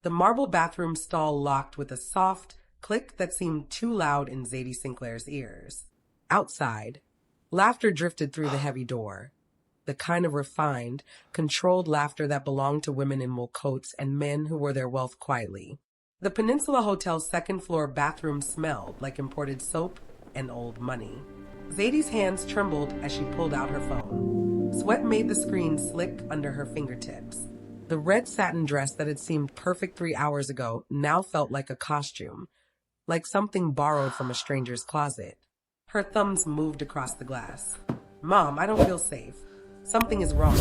The marble bathroom stall locked with a soft click that seemed too loud in Zadie Sinclair's ears. Outside, laughter drifted through the heavy door. The kind of refined, controlled laughter that belonged to women in wool coats and men who wore their wealth quietly. The Peninsula Hotel's second-floor bathroom smelled like imported soap and old money. Zadie's hands trembled as she pulled out her phone. Sweat made the screen slick under her fingertips. The red satin dress that had seemed perfect 3 hours ago now felt like a costume, like something borrowed from a stranger's closet. Her thumbs moved across the glass. "Mom, I don't feel safe. Something is wrong."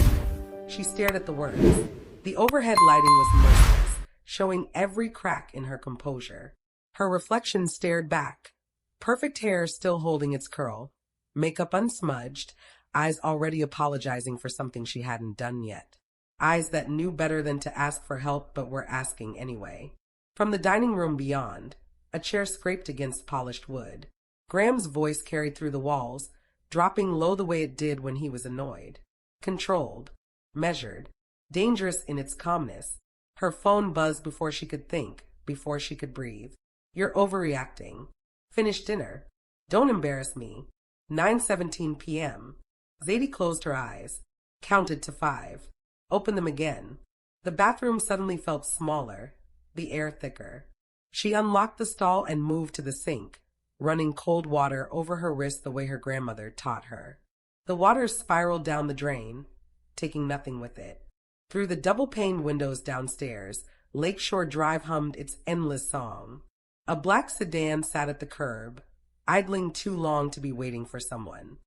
She stared at the words. The overhead lighting was merciless, showing every crack in her composure. Her reflection stared back, perfect hair still holding its curl, makeup unsmudged, eyes already apologizing for something she hadn't done yet. Eyes that knew better than to ask for help but were asking anyway. From the dining room beyond, a chair scraped against polished wood. Graham's voice carried through the walls, dropping low the way it did when he was annoyed. Controlled, measured, dangerous in its calmness. Her phone buzzed before she could think, before she could breathe. "You're overreacting. Finish dinner. Don't embarrass me." 9:17 p.m. Zadie closed her eyes, counted to 5, opened them again. The bathroom suddenly felt smaller, the air thicker. She unlocked the stall and moved to the sink, running cold water over her wrist the way her grandmother taught her. The water spiraled down the drain, taking nothing with it. Through the double-paned windows downstairs, Lakeshore Drive hummed its endless song. A black sedan sat at the curb, idling too long to be waiting for someone.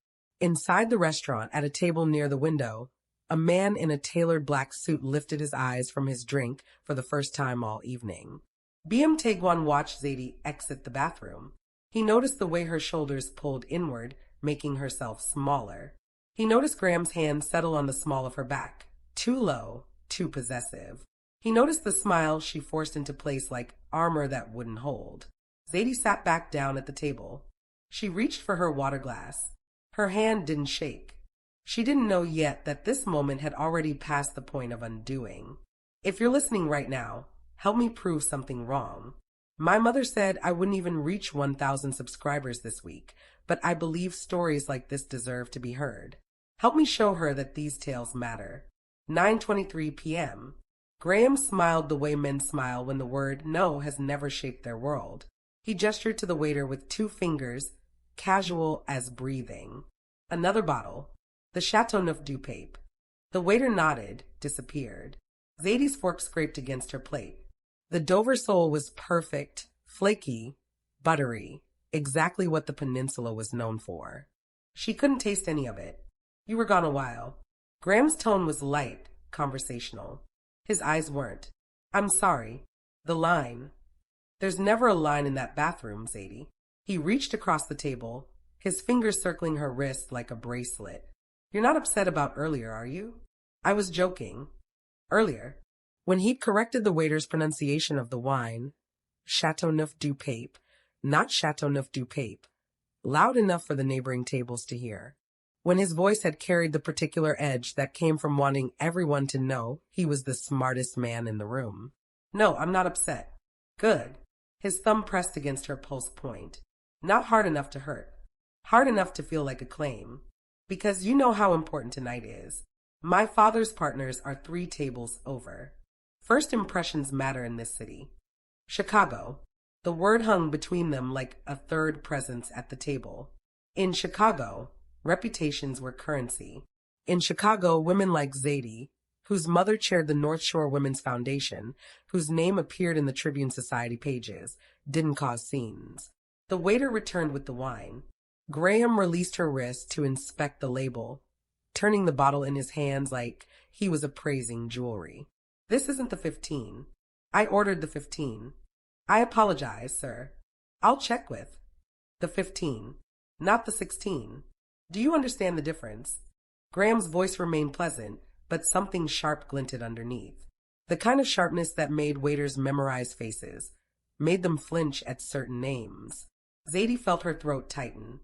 Inside the restaurant, at a table near the window, a man in a tailored black suit lifted his eyes from his drink for the first time all evening. Beom Tae-gwan watched Zadie exit the bathroom. He noticed the way her shoulders pulled inward, making herself smaller. He noticed Graham's hand settle on the small of her back, too low, too possessive. He noticed the smile she forced into place like armor that wouldn't hold. Zadie sat back down at the table. She reached for her water glass. Her hand didn't shake. She didn't know yet that this moment had already passed the point of undoing. "If you're listening right now, help me prove something wrong. My mother said I wouldn't even reach 1,000 subscribers this week, but I believe stories like this deserve to be heard. Help me show her that these tales matter." 9:23 p.m. Graham smiled the way men smile when the word no has never shaped their world. He gestured to the waiter with 2 fingers, casual as breathing. "Another bottle. The Chateauneuf du Pape." The waiter nodded, disappeared. Zadie's fork scraped against her plate. The Dover sole was perfect, flaky, buttery, exactly what the peninsula was known for. She couldn't taste any of it. "You were gone a while." Graham's tone was light, conversational. His eyes weren't. "I'm sorry. The line." "There's never a line in that bathroom, Zadie." He reached across the table, his fingers circling her wrist like a bracelet. "You're not upset about earlier, are you?" "I was joking." "Earlier?" When he'd corrected the waiter's pronunciation of the wine, Chateauneuf du Pape, not Chateauneuf du Pape, loud enough for the neighboring tables to hear. When his voice had carried the particular edge that came from wanting everyone to know he was the smartest man in the room. "No, I'm not upset." "Good." His thumb pressed against her pulse point. "Not hard enough to hurt. Hard enough to feel like a claim. Because you know how important tonight is. My father's partners are 3 tables over. First impressions matter in this city. Chicago." The word hung between them like a third presence at the table. In Chicago, reputations were currency. In Chicago, women like Zadie, whose mother chaired the North Shore Women's Foundation, whose name appeared in the Tribune Society pages, didn't cause scenes. The waiter returned with the wine. Graham released her wrist to inspect the label, turning the bottle in his hands like he was appraising jewelry. "This isn't the 15. I ordered the 15. I apologize, sir. I'll check with the 15, not the 16. Do you understand the difference?" Graham's voice remained pleasant, but something sharp glinted underneath. The kind of sharpness that made waiters memorize faces, made them flinch at certain names. Zadie felt her throat tighten.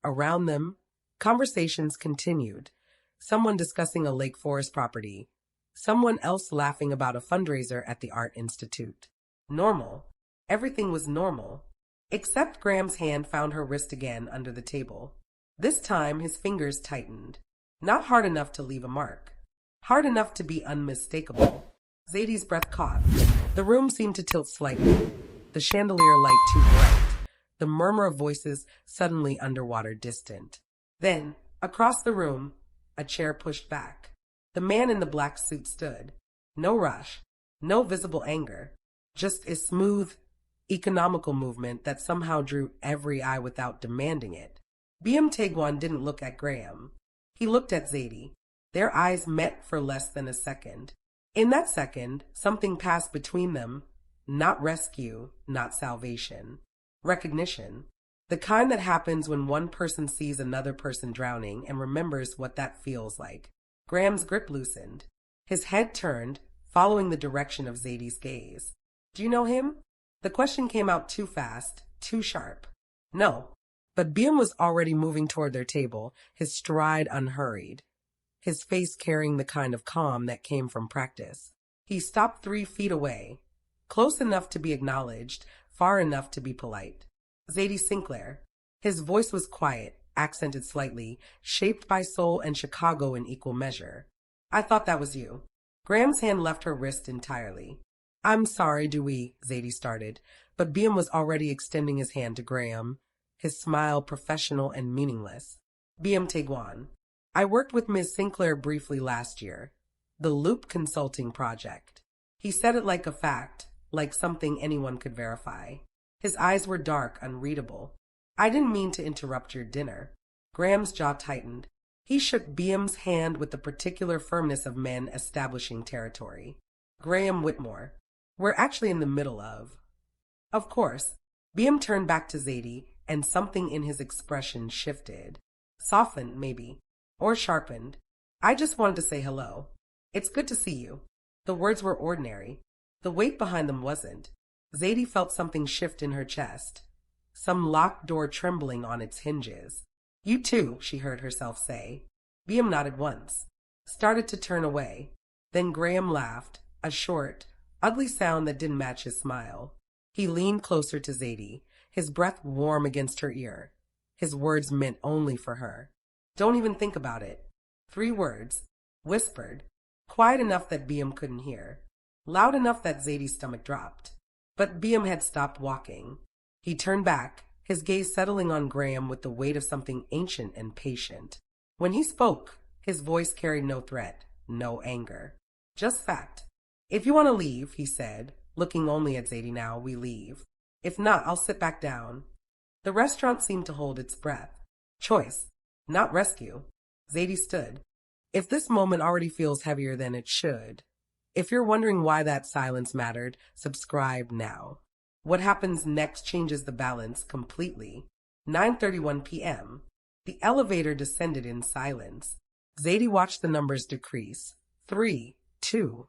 Around them, conversations continued. Someone discussing a Lake Forest property, Someone else laughing about a fundraiser at the Art Institute. Normal. Everything was normal. Except Graham's hand found her wrist again under the table. This time his fingers tightened. Not hard enough to leave a mark. Hard enough to be unmistakable. Zadie's breath caught. The room seemed to tilt slightly. The chandelier light too bright. The murmur of voices suddenly underwater distant. Then, across the room, a chair pushed back. The man in the black suit stood. No rush. No visible anger. Just a smooth, economical movement that somehow drew every eye without demanding it. Beom Tae-gwan didn't look at Graham. He looked at Zadie. Their eyes met for less than a second. In that second, something passed between them. Not rescue, not salvation. Recognition. The kind that happens when one person sees another person drowning and remembers what that feels like. Graham's grip loosened. His head turned, following the direction of Zadie's gaze. Do you know him? The question came out too fast, too sharp. No. But Beom was already moving toward their table, his stride unhurried, his face carrying the kind of calm that came from practice. He stopped 3 feet away, close enough to be acknowledged, far enough to be polite. Zadie Sinclair. His voice was quiet, accented slightly, shaped by soul and Chicago in equal measure. I thought that was you. Graham's hand left her wrist entirely. I'm sorry, Dewey, Zadie started, but Beom was already extending his hand to Graham, his smile professional and meaningless. Beom Tae-gwan. I worked with Ms. Sinclair briefly last year. The Loop Consulting Project. He said it like a fact, like something anyone could verify. His eyes were dark, unreadable. I didn't mean to interrupt your dinner. Graham's jaw tightened. He shook Beom's hand with the particular firmness of men establishing territory. Graham Whitmore. We're actually in the middle of. Of course. Beom turned back to Zadie, and something in his expression shifted. Softened, maybe. Or sharpened. I just wanted to say hello. It's good to see you. The words were ordinary. The weight behind them wasn't. Zadie felt something shift in her chest. Some locked door trembling on its hinges. You too, she heard herself say. Beom nodded once. Started to turn away. Then Graham laughed, a short, ugly sound that didn't match his smile. He leaned closer to Zadie, his breath warm against her ear. His words meant only for her. Don't even think about it. 3 words. Whispered. Quiet enough that Beom couldn't hear. Loud enough that Zadie's stomach dropped. But Beom had stopped walking. He turned back, his gaze settling on Graham with the weight of something ancient and patient. When he spoke, his voice carried no threat, no anger. Just fact. If you want to leave, he said, looking only at Zadie now, we leave. If not, I'll sit back down. The restaurant seemed to hold its breath. Choice, not rescue. Zadie stood. If this moment already feels heavier than it should, if you're wondering why that silence mattered, subscribe now. What happens next changes the balance completely. 9:31 p.m. The elevator descended in silence. Zadie watched the numbers decrease. 3, 2,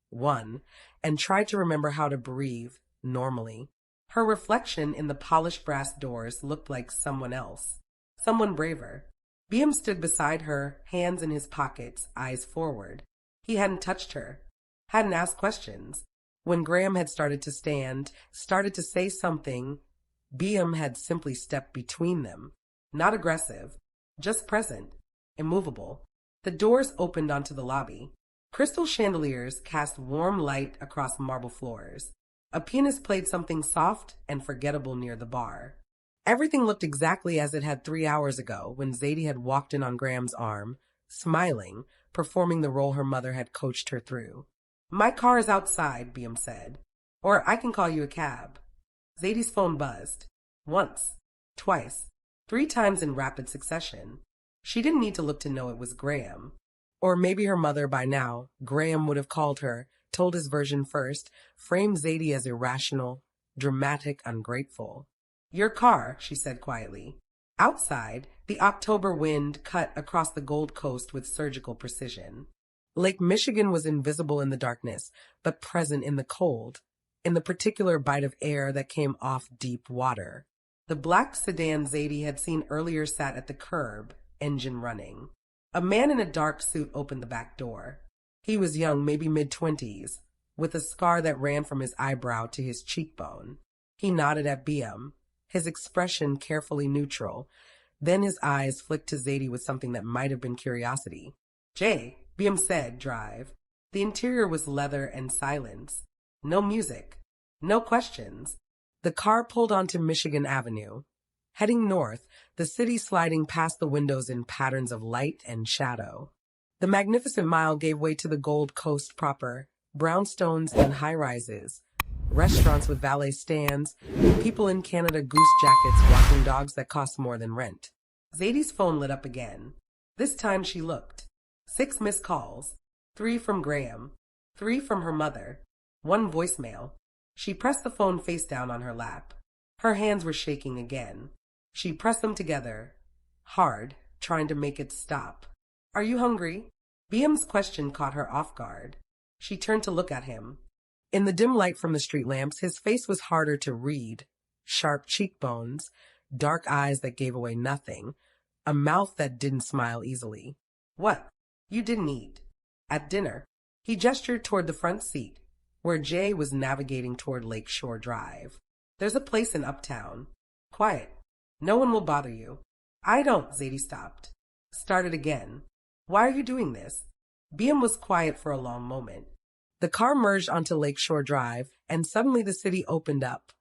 1, and tried to remember how to breathe normally. Her reflection in the polished brass doors looked like someone else. Someone braver. Beom stood beside her, hands in his pockets, eyes forward. He hadn't touched her, hadn't asked questions. When Graham had started to stand, started to say something, Beom had simply stepped between them. Not aggressive, just present, immovable. The doors opened onto the lobby. Crystal chandeliers cast warm light across marble floors. A pianist played something soft and forgettable near the bar. Everything looked exactly as it had 3 hours ago when Zadie had walked in on Graham's arm, smiling, performing the role her mother had coached her through. My car is outside, Beom said. Or I can call you a cab. Zadie's phone buzzed. Once, twice, 3 times in rapid succession. She didn't need to look to know it was Graham. Or maybe her mother by now. Graham would have called her, told his version first, framed Zadie as irrational, dramatic, ungrateful. Your car, she said quietly. Outside, the October wind cut across the Gold Coast with surgical precision. Lake Michigan was invisible in the darkness, but present in the cold, in the particular bite of air that came off deep water. The black sedan Zadie had seen earlier sat at the curb, engine running. A man in a dark suit opened the back door. He was young, maybe mid-20s, with a scar that ran from his eyebrow to his cheekbone. He nodded at Beom, his expression carefully neutral. Then his eyes flicked to Zadie with something that might have been curiosity. "Jay," Beom said, drive. The interior was leather and silence. No music. No questions. The car pulled onto Michigan Avenue. Heading north, the city sliding past the windows in patterns of light and shadow. The Magnificent Mile gave way to the Gold Coast proper, brownstones and high-rises, restaurants with valet stands, people in Canada Goose jackets walking dogs that cost more than rent. Zadie's phone lit up again. This time she looked. 6 missed calls, 3 from Graham, 3 from her mother, 1 voicemail. She pressed the phone face down on her lap. Her hands were shaking again. She pressed them together, hard, trying to make it stop. "Are you hungry?" Beom's question caught her off guard. She turned to look at him. In the dim light from the street lamps, his face was harder to read. Sharp cheekbones, dark eyes that gave away nothing, a mouth that didn't smile easily. "What? You didn't eat?" "At dinner." He gestured toward the front seat, where Jay was navigating toward Lakeshore Drive. "There's a place in Uptown. Quiet. No one will bother you." "I don't," Zadie stopped. Started again. "Why are you doing this?" Beom was quiet for a long moment. The car merged onto Lakeshore Drive, and suddenly the city opened up.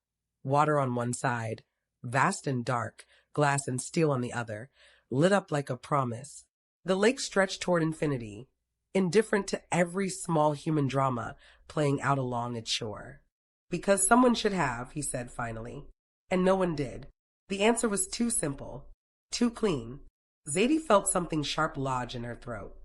Water on one side, vast and dark, glass and steel on the other, lit up like a promise. The lake stretched toward infinity, indifferent to every small human drama playing out along its shore. "Because someone should have," he said finally. And no one did. The answer was too simple, too clean. Zadie felt something sharp lodge in her throat.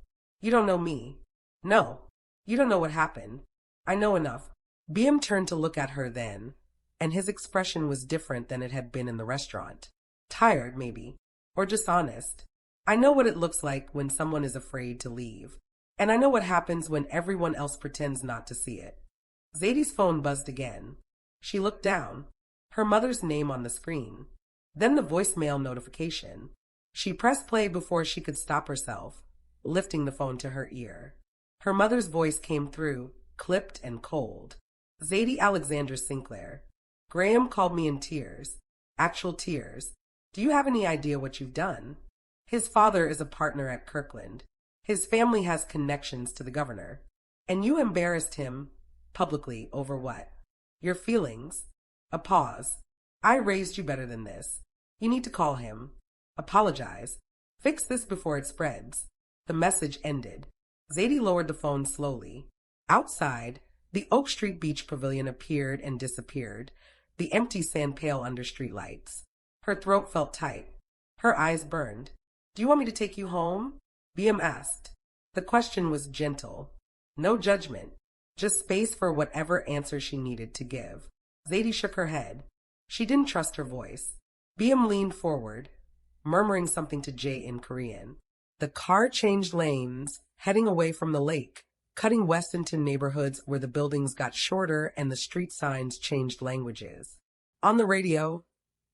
"You don't know me." "No. You don't know what happened." "I know enough." Beom turned to look at her then, and his expression was different than it had been in the restaurant. Tired, maybe, or just honest. "I know what it looks like when someone is afraid to leave. And I know what happens when everyone else pretends not to see it." Zadie's phone buzzed again. She looked down. Her mother's name on the screen. Then the voicemail notification. She pressed play before she could stop herself, lifting the phone to her ear. Her mother's voice came through, clipped and cold. "Zadie Alexander Sinclair. Graham called me in tears. Actual tears. Do you have any idea what you've done? His father is a partner at Kirkland. His family has connections to the governor. And you embarrassed him publicly over what? Your feelings." A pause. "I raised you better than this. You need to call him. Apologize. Fix this before it spreads." The message ended. Zadie lowered the phone slowly. Outside, the Oak Street Beach Pavilion appeared and disappeared, the empty sand pale under streetlights. Her throat felt tight. Her eyes burned. "Do you want me to take you home?" Beom asked. The question was gentle. No judgment. Just space for whatever answer she needed to give. Zadie shook her head. She didn't trust her voice. Beom leaned forward, murmuring something to Jay in Korean. The car changed lanes, heading away from the lake, cutting west into neighborhoods where the buildings got shorter and the street signs changed languages. On the radio,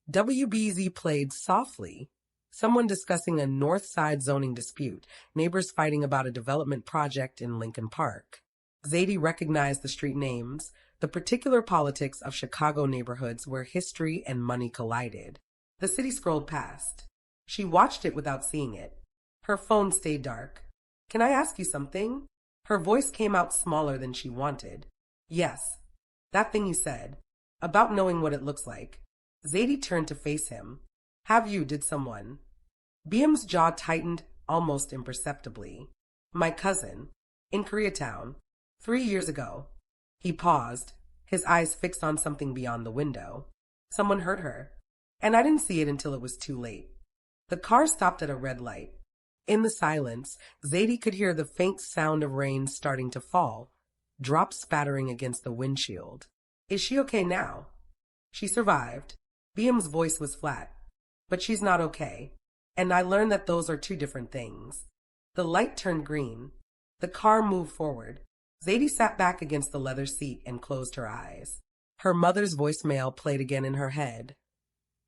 WBZ played softly, someone discussing a north side zoning dispute, neighbors fighting about a development project in Lincoln Park. Zadie recognized the street names, the particular politics of Chicago neighborhoods where history and money collided. The city scrolled past. She watched it without seeing it. Her phone stayed dark. "Can I ask you something?" Her voice came out smaller than she wanted. "Yes. That thing you said. About knowing what it looks like." Zadie turned to face him. Did someone? Beom's jaw tightened almost imperceptibly. "My cousin. In Koreatown. 3 years ago." He paused, his eyes fixed on something beyond the window. "Someone hurt her. And I didn't see it until it was too late." The car stopped at a red light. In the silence, Zadie could hear the faint sound of rain starting to fall, drops spattering against the windshield. "Is she okay now?" "She survived." Beom's voice was flat. "But she's not okay. And I learned that those are 2 different things." The light turned green. The car moved forward. Zadie sat back against the leather seat and closed her eyes. Her mother's voicemail played again in her head.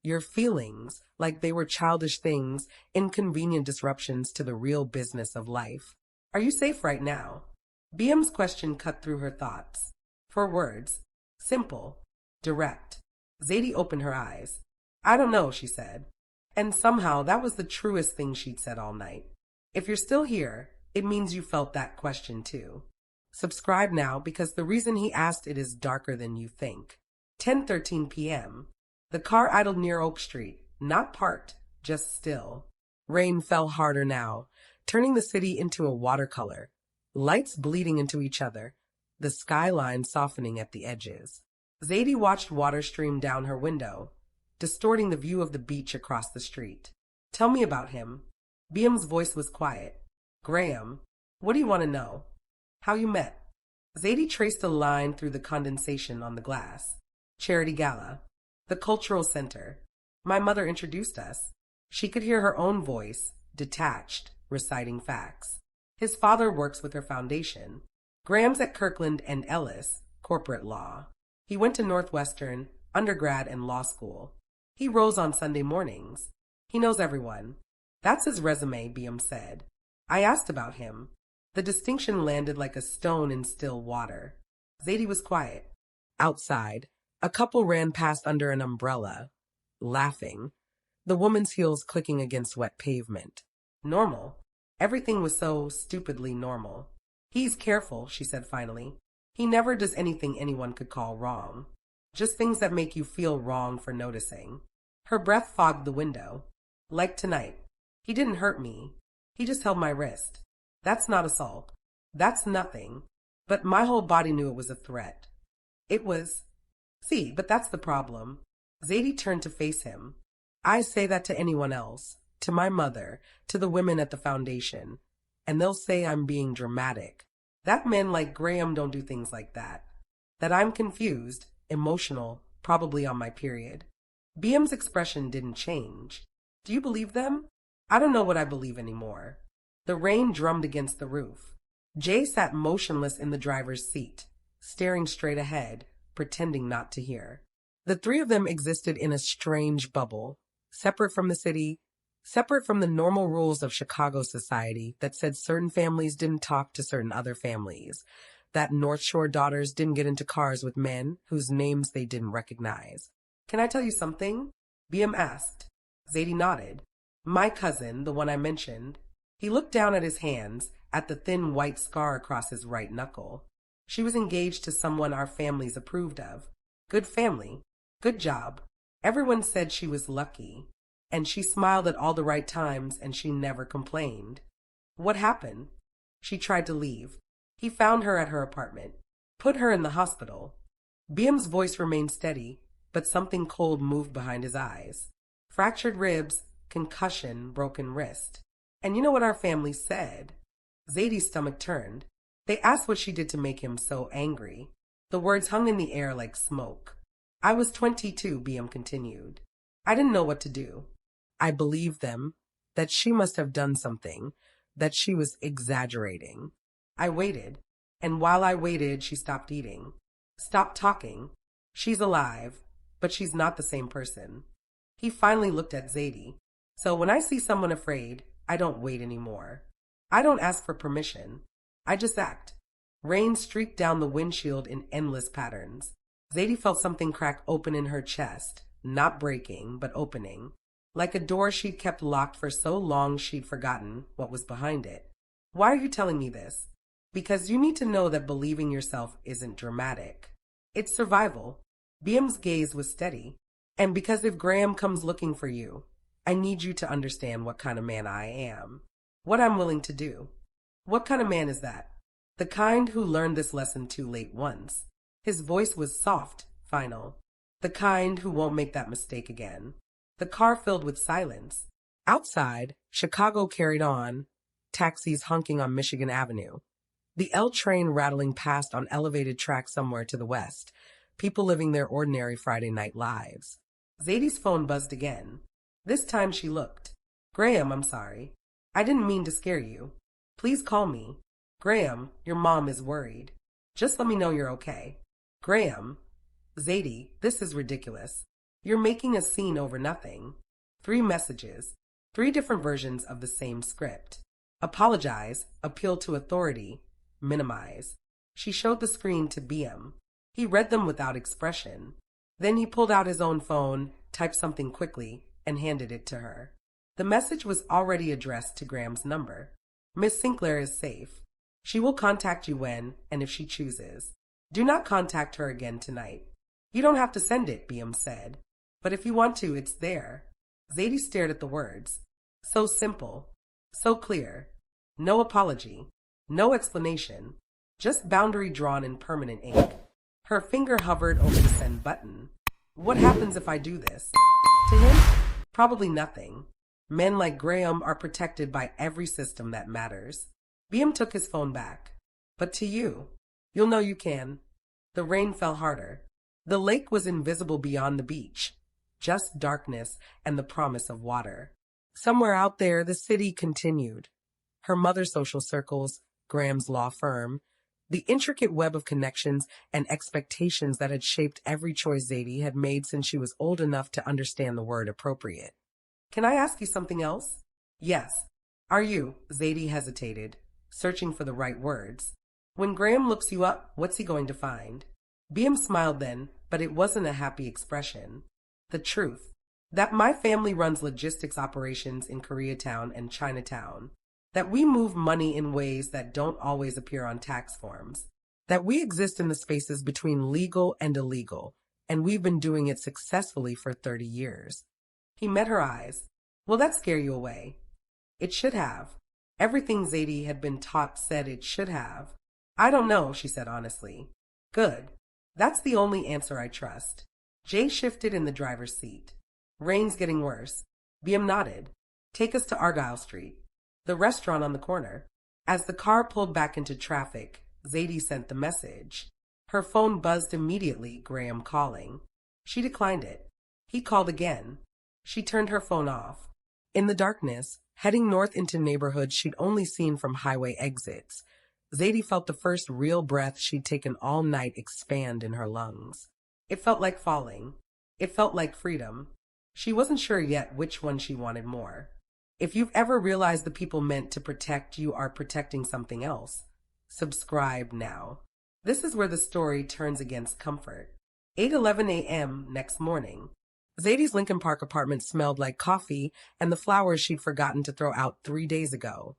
Your feelings, like they were childish things, inconvenient disruptions to the real business of life. "Are you safe right now?" Beom's question cut through her thoughts. 4 words. Simple. Direct. Zadie opened her eyes. I don't know, she said. And somehow that was the truest thing she'd said all night. If you're still here, it means you felt that question too. Subscribe now because the reason he asked it is darker than you think. 10:13 p.m. The car idled near Oak Street, not parked, just still. Rain fell harder now, turning the city into a watercolor. Lights bleeding into each other, the skyline softening at the edges. Zadie watched water stream down her window, distorting the view of the beach across the street. Tell me about him. Beom's voice was quiet. Graham, what do you want to know? How you met? Zadie traced a line through the condensation on the glass. Charity Gala. The Cultural Center. My mother introduced us. She could hear her own voice, detached, reciting facts. His father works with her foundation. Graham's at Kirkland and Ellis, corporate law. He went to Northwestern, undergrad and law school. He rose on Sunday mornings. He knows everyone. That's his resume, Beom said. I asked about him. The distinction landed like a stone in still water. Zadie was quiet. Outside, a couple ran past under an umbrella, laughing, the woman's heels clicking against wet pavement. Normal. Everything was so stupidly normal. He's careful, she said finally. He never does anything anyone could call wrong. Just things that make you feel wrong for noticing. Her breath fogged the window. Like tonight. He didn't hurt me. He just held my wrist. That's not assault. That's nothing. But my whole body knew it was a threat. It was... See, but that's the problem. Zadie turned to face him. I say that to anyone else, to my mother, to the women at the foundation, and they'll say I'm being dramatic. That men like Graham don't do things like that. That I'm confused, emotional, probably on my period. Beom's expression didn't change. Do you believe them? I don't know what I believe anymore. The rain drummed against the roof. Jay sat motionless in the driver's seat, staring straight ahead, pretending not to hear. The three of them existed in a strange bubble, separate from the city, separate from the normal rules of Chicago society that said certain families didn't talk to certain other families, that North Shore daughters didn't get into cars with men whose names they didn't recognize. Can I tell you something? Beom asked. Zadie nodded. My cousin, the one I mentioned. He looked down at his hands, at the thin white scar across his right knuckle. She was engaged to someone our families approved of. Good family. Good job. Everyone said she was lucky. And she smiled at all the right times and she never complained. What happened? She tried to leave. He found her at her apartment. Put her in the hospital. Beom's voice remained steady, but something cold moved behind his eyes. Fractured ribs, concussion, broken wrist. And you know what our family said? Zadie's stomach turned. They asked what she did to make him so angry. The words hung in the air like smoke. I was 22, Beom continued. I didn't know what to do. I believed them, that she must have done something, that she was exaggerating. I waited, and while I waited, she stopped eating. Stopped talking. She's alive, but she's not the same person. He finally looked at Zadie. So when I see someone afraid, I don't wait anymore. I don't ask for permission. I just act. Rain streaked down the windshield in endless patterns. Zadie felt something crack open in her chest, not breaking, but opening, like a door she'd kept locked for so long she'd forgotten what was behind it. Why are you telling me this? Because you need to know that believing yourself isn't dramatic. It's survival. Beom's gaze was steady. And because if Graham comes looking for you, I need you to understand what kind of man I am, what I'm willing to do. What kind of man is that? The kind who learned this lesson too late once. His voice was soft, final. The kind who won't make that mistake again. The car filled with silence. Outside, Chicago carried on, taxis honking on Michigan Avenue. The L train rattling past on elevated tracks somewhere to the west, people living their ordinary Friday night lives. Zadie's phone buzzed again. This time she looked. Graham, I'm sorry. I didn't mean to scare you. Please call me. Graham, your mom is worried. Just let me know you're okay. Graham. Zadie, this is ridiculous. You're making a scene over nothing. 3 messages. 3 different versions of the same script. Apologize, appeal to authority, minimize. She showed the screen to Beom. He read them without expression. Then he pulled out his own phone, typed something quickly, and handed it to her. The message was already addressed to Graham's number. Miss Sinclair is safe. She will contact you when and if she chooses. Do not contact her again tonight. You don't have to send it, Beom said. But if you want to, it's there. Zadie stared at the words. So simple. So clear. No apology. No explanation. Just boundary drawn in permanent ink. Her finger hovered over the send button. What happens if I do this? To him? Probably nothing. Men like Graham are protected by every system that matters. Beom took his phone back. But to you, you'll know you can. The rain fell harder. The lake was invisible beyond the beach. Just darkness and the promise of water. Somewhere out there, the city continued. Her mother's social circles, Graham's law firm, the intricate web of connections and expectations that had shaped every choice Zadie had made since she was old enough to understand the word appropriate. Can I ask you something else? Yes. Are you? Zadie hesitated, searching for the right words. When Graham looks you up, what's he going to find? Beom smiled then, but it wasn't a happy expression. The truth. That my family runs logistics operations in Koreatown and Chinatown. That we move money in ways that don't always appear on tax forms. That we exist in the spaces between legal and illegal, and we've been doing it successfully for 30 years. He met her eyes. Will that scare you away? It should have. Everything Zadie had been taught said it should have. I don't know, she said honestly. Good. That's the only answer I trust. Jay shifted in the driver's seat. Rain's getting worse. Beom nodded. Take us to Argyle Street, the restaurant on the corner. As the car pulled back into traffic, Zadie sent the message. Her phone buzzed immediately, Graham calling. She declined it. He called again. She turned her phone off. In the darkness, heading north into neighborhoods she'd only seen from highway exits, Zadie felt the first real breath she'd taken all night expand in her lungs. It felt like falling. It felt like freedom. She wasn't sure yet which one she wanted more. If you've ever realized the people meant to protect you are protecting something else, subscribe now. This is where the story turns against comfort. 8:11 a.m. next morning. Zadie's Lincoln Park apartment smelled like coffee and the flowers she'd forgotten to throw out 3 days ago.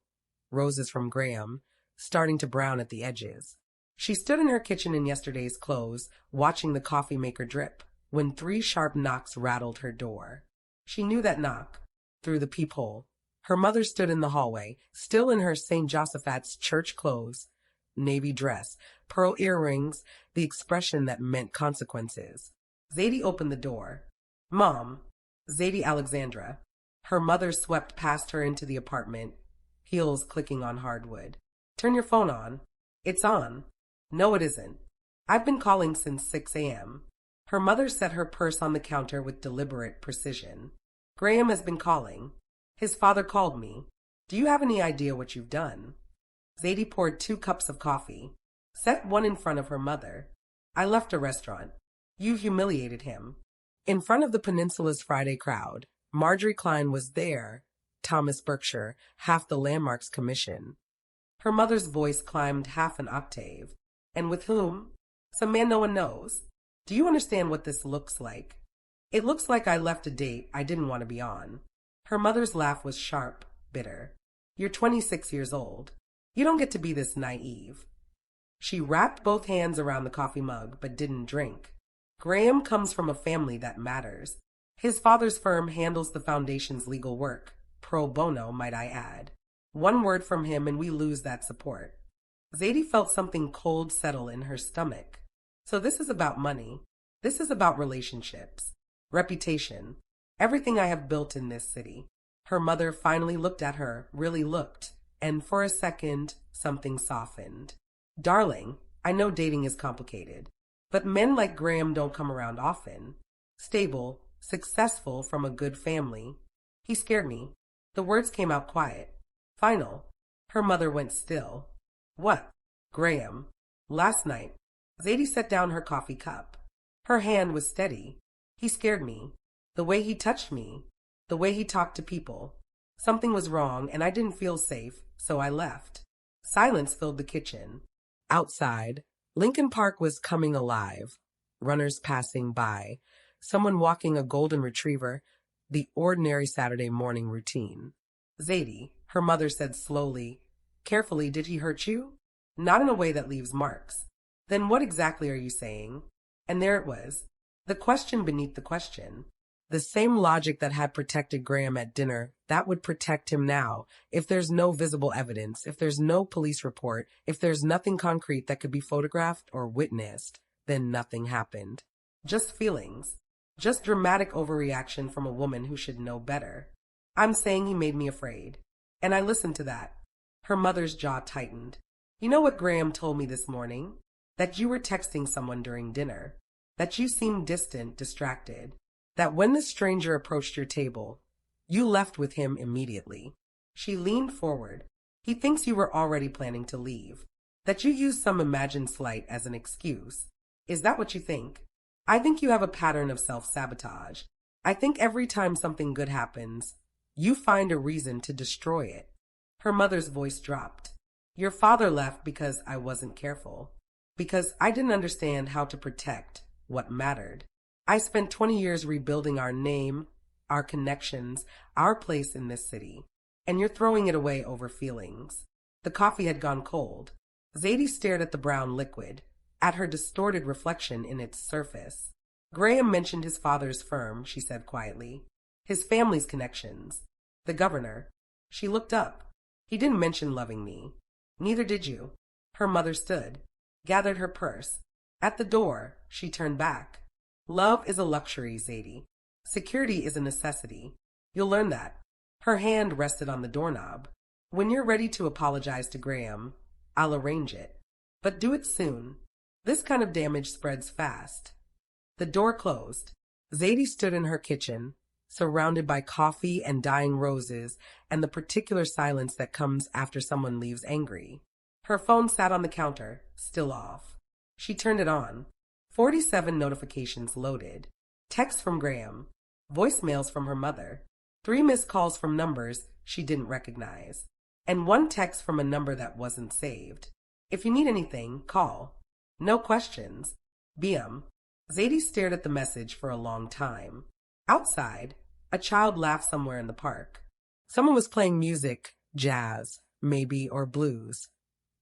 Roses from Graham, starting to brown at the edges. She stood in her kitchen in yesterday's clothes, watching the coffee maker drip, when 3 sharp knocks rattled her door. She knew that knock, through the peephole. Her mother stood in the hallway, still in her St. Joseph's church clothes, navy dress, pearl earrings, the expression that meant consequences. Zadie opened the door. Mom, Zadie Alexandra. Her mother swept past her into the apartment, heels clicking on hardwood. Turn your phone on. It's on. No, it isn't. I've been calling since 6 a.m. Her mother set her purse on the counter with deliberate precision. Graham has been calling. His father called me. Do you have any idea what you've done? Zadie poured 2 cups of coffee, set one in front of her mother. I left a restaurant. You humiliated him. In front of the Peninsula's Friday crowd, Marjorie Klein was there, Thomas Berkshire, half the Landmarks Commission. Her mother's voice climbed half an octave. And with whom? Some man no one knows. Do you understand what this looks like? It looks like I left a date I didn't want to be on. Her mother's laugh was sharp, bitter. You're 26 years old. You don't get to be this naive. She wrapped both hands around the coffee mug, but didn't drink. Graham comes from a family that matters. His father's firm handles the foundation's legal work, pro bono, might I add. One word from him and we lose that support. Zadie felt something cold settle in her stomach. So this is about money. This is about relationships, reputation, everything I have built in this city. Her mother finally looked at her, really looked, and for a second, something softened. Darling, I know dating is complicated, but men like Graham don't come around often. Stable, successful, from a good family. He scared me. The words came out quiet. Final. Her mother went still. What? Graham. Last night. Zadie set down her coffee cup. Her hand was steady. He scared me. The way he touched me. The way he talked to people. Something was wrong and I didn't feel safe, so I left. Silence filled the kitchen. Outside, Lincoln Park was coming alive. Runners passing by, someone walking a golden retriever, the ordinary Saturday morning routine. Zadie, her mother said slowly, carefully, did he hurt you? Not in a way that leaves marks. Then what exactly are you saying? And there it was, the question beneath the question. The same logic that had protected Graham at dinner, that would protect him now. If there's no visible evidence, if there's no police report, if there's nothing concrete that could be photographed or witnessed, then nothing happened. Just feelings. Just dramatic overreaction from a woman who should know better. I'm saying he made me afraid. And I listened to that. Her mother's jaw tightened. You know what Graham told me this morning? That you were texting someone during dinner. That you seemed distant, distracted. That when the stranger approached your table, you left with him immediately. She leaned forward. He thinks you were already planning to leave. That you used some imagined slight as an excuse. Is that what you think? I think you have a pattern of self-sabotage. I think every time something good happens, you find a reason to destroy it. Her mother's voice dropped. Your father left because I wasn't careful. Because I didn't understand how to protect what mattered. I spent 20 years rebuilding our name, our connections, our place in this city. And you're throwing it away over feelings. The coffee had gone cold. Zadie stared at the brown liquid, at her distorted reflection in its surface. Graham mentioned his father's firm, she said quietly. His family's connections. The governor. She looked up. He didn't mention loving me. Neither did you. Her mother stood, gathered her purse. At the door, she turned back. Love is a luxury, Zadie. Security is a necessity. You'll learn that. Her hand rested on the doorknob. When you're ready to apologize to Graham, I'll arrange it. But do it soon. This kind of damage spreads fast. The door closed. Zadie stood in her kitchen, surrounded by coffee and dying roses and the particular silence that comes after someone leaves angry. Her phone sat on the counter, still off. She turned it on. 47 notifications loaded. Texts from Graham. Voicemails from her mother. 3 missed calls from numbers she didn't recognize. And 1 text from a number that wasn't saved. If you need anything, call. No questions. Beom. Zadie stared at the message for a long time. Outside, a child laughed somewhere in the park. Someone was playing music, jazz, maybe, or blues,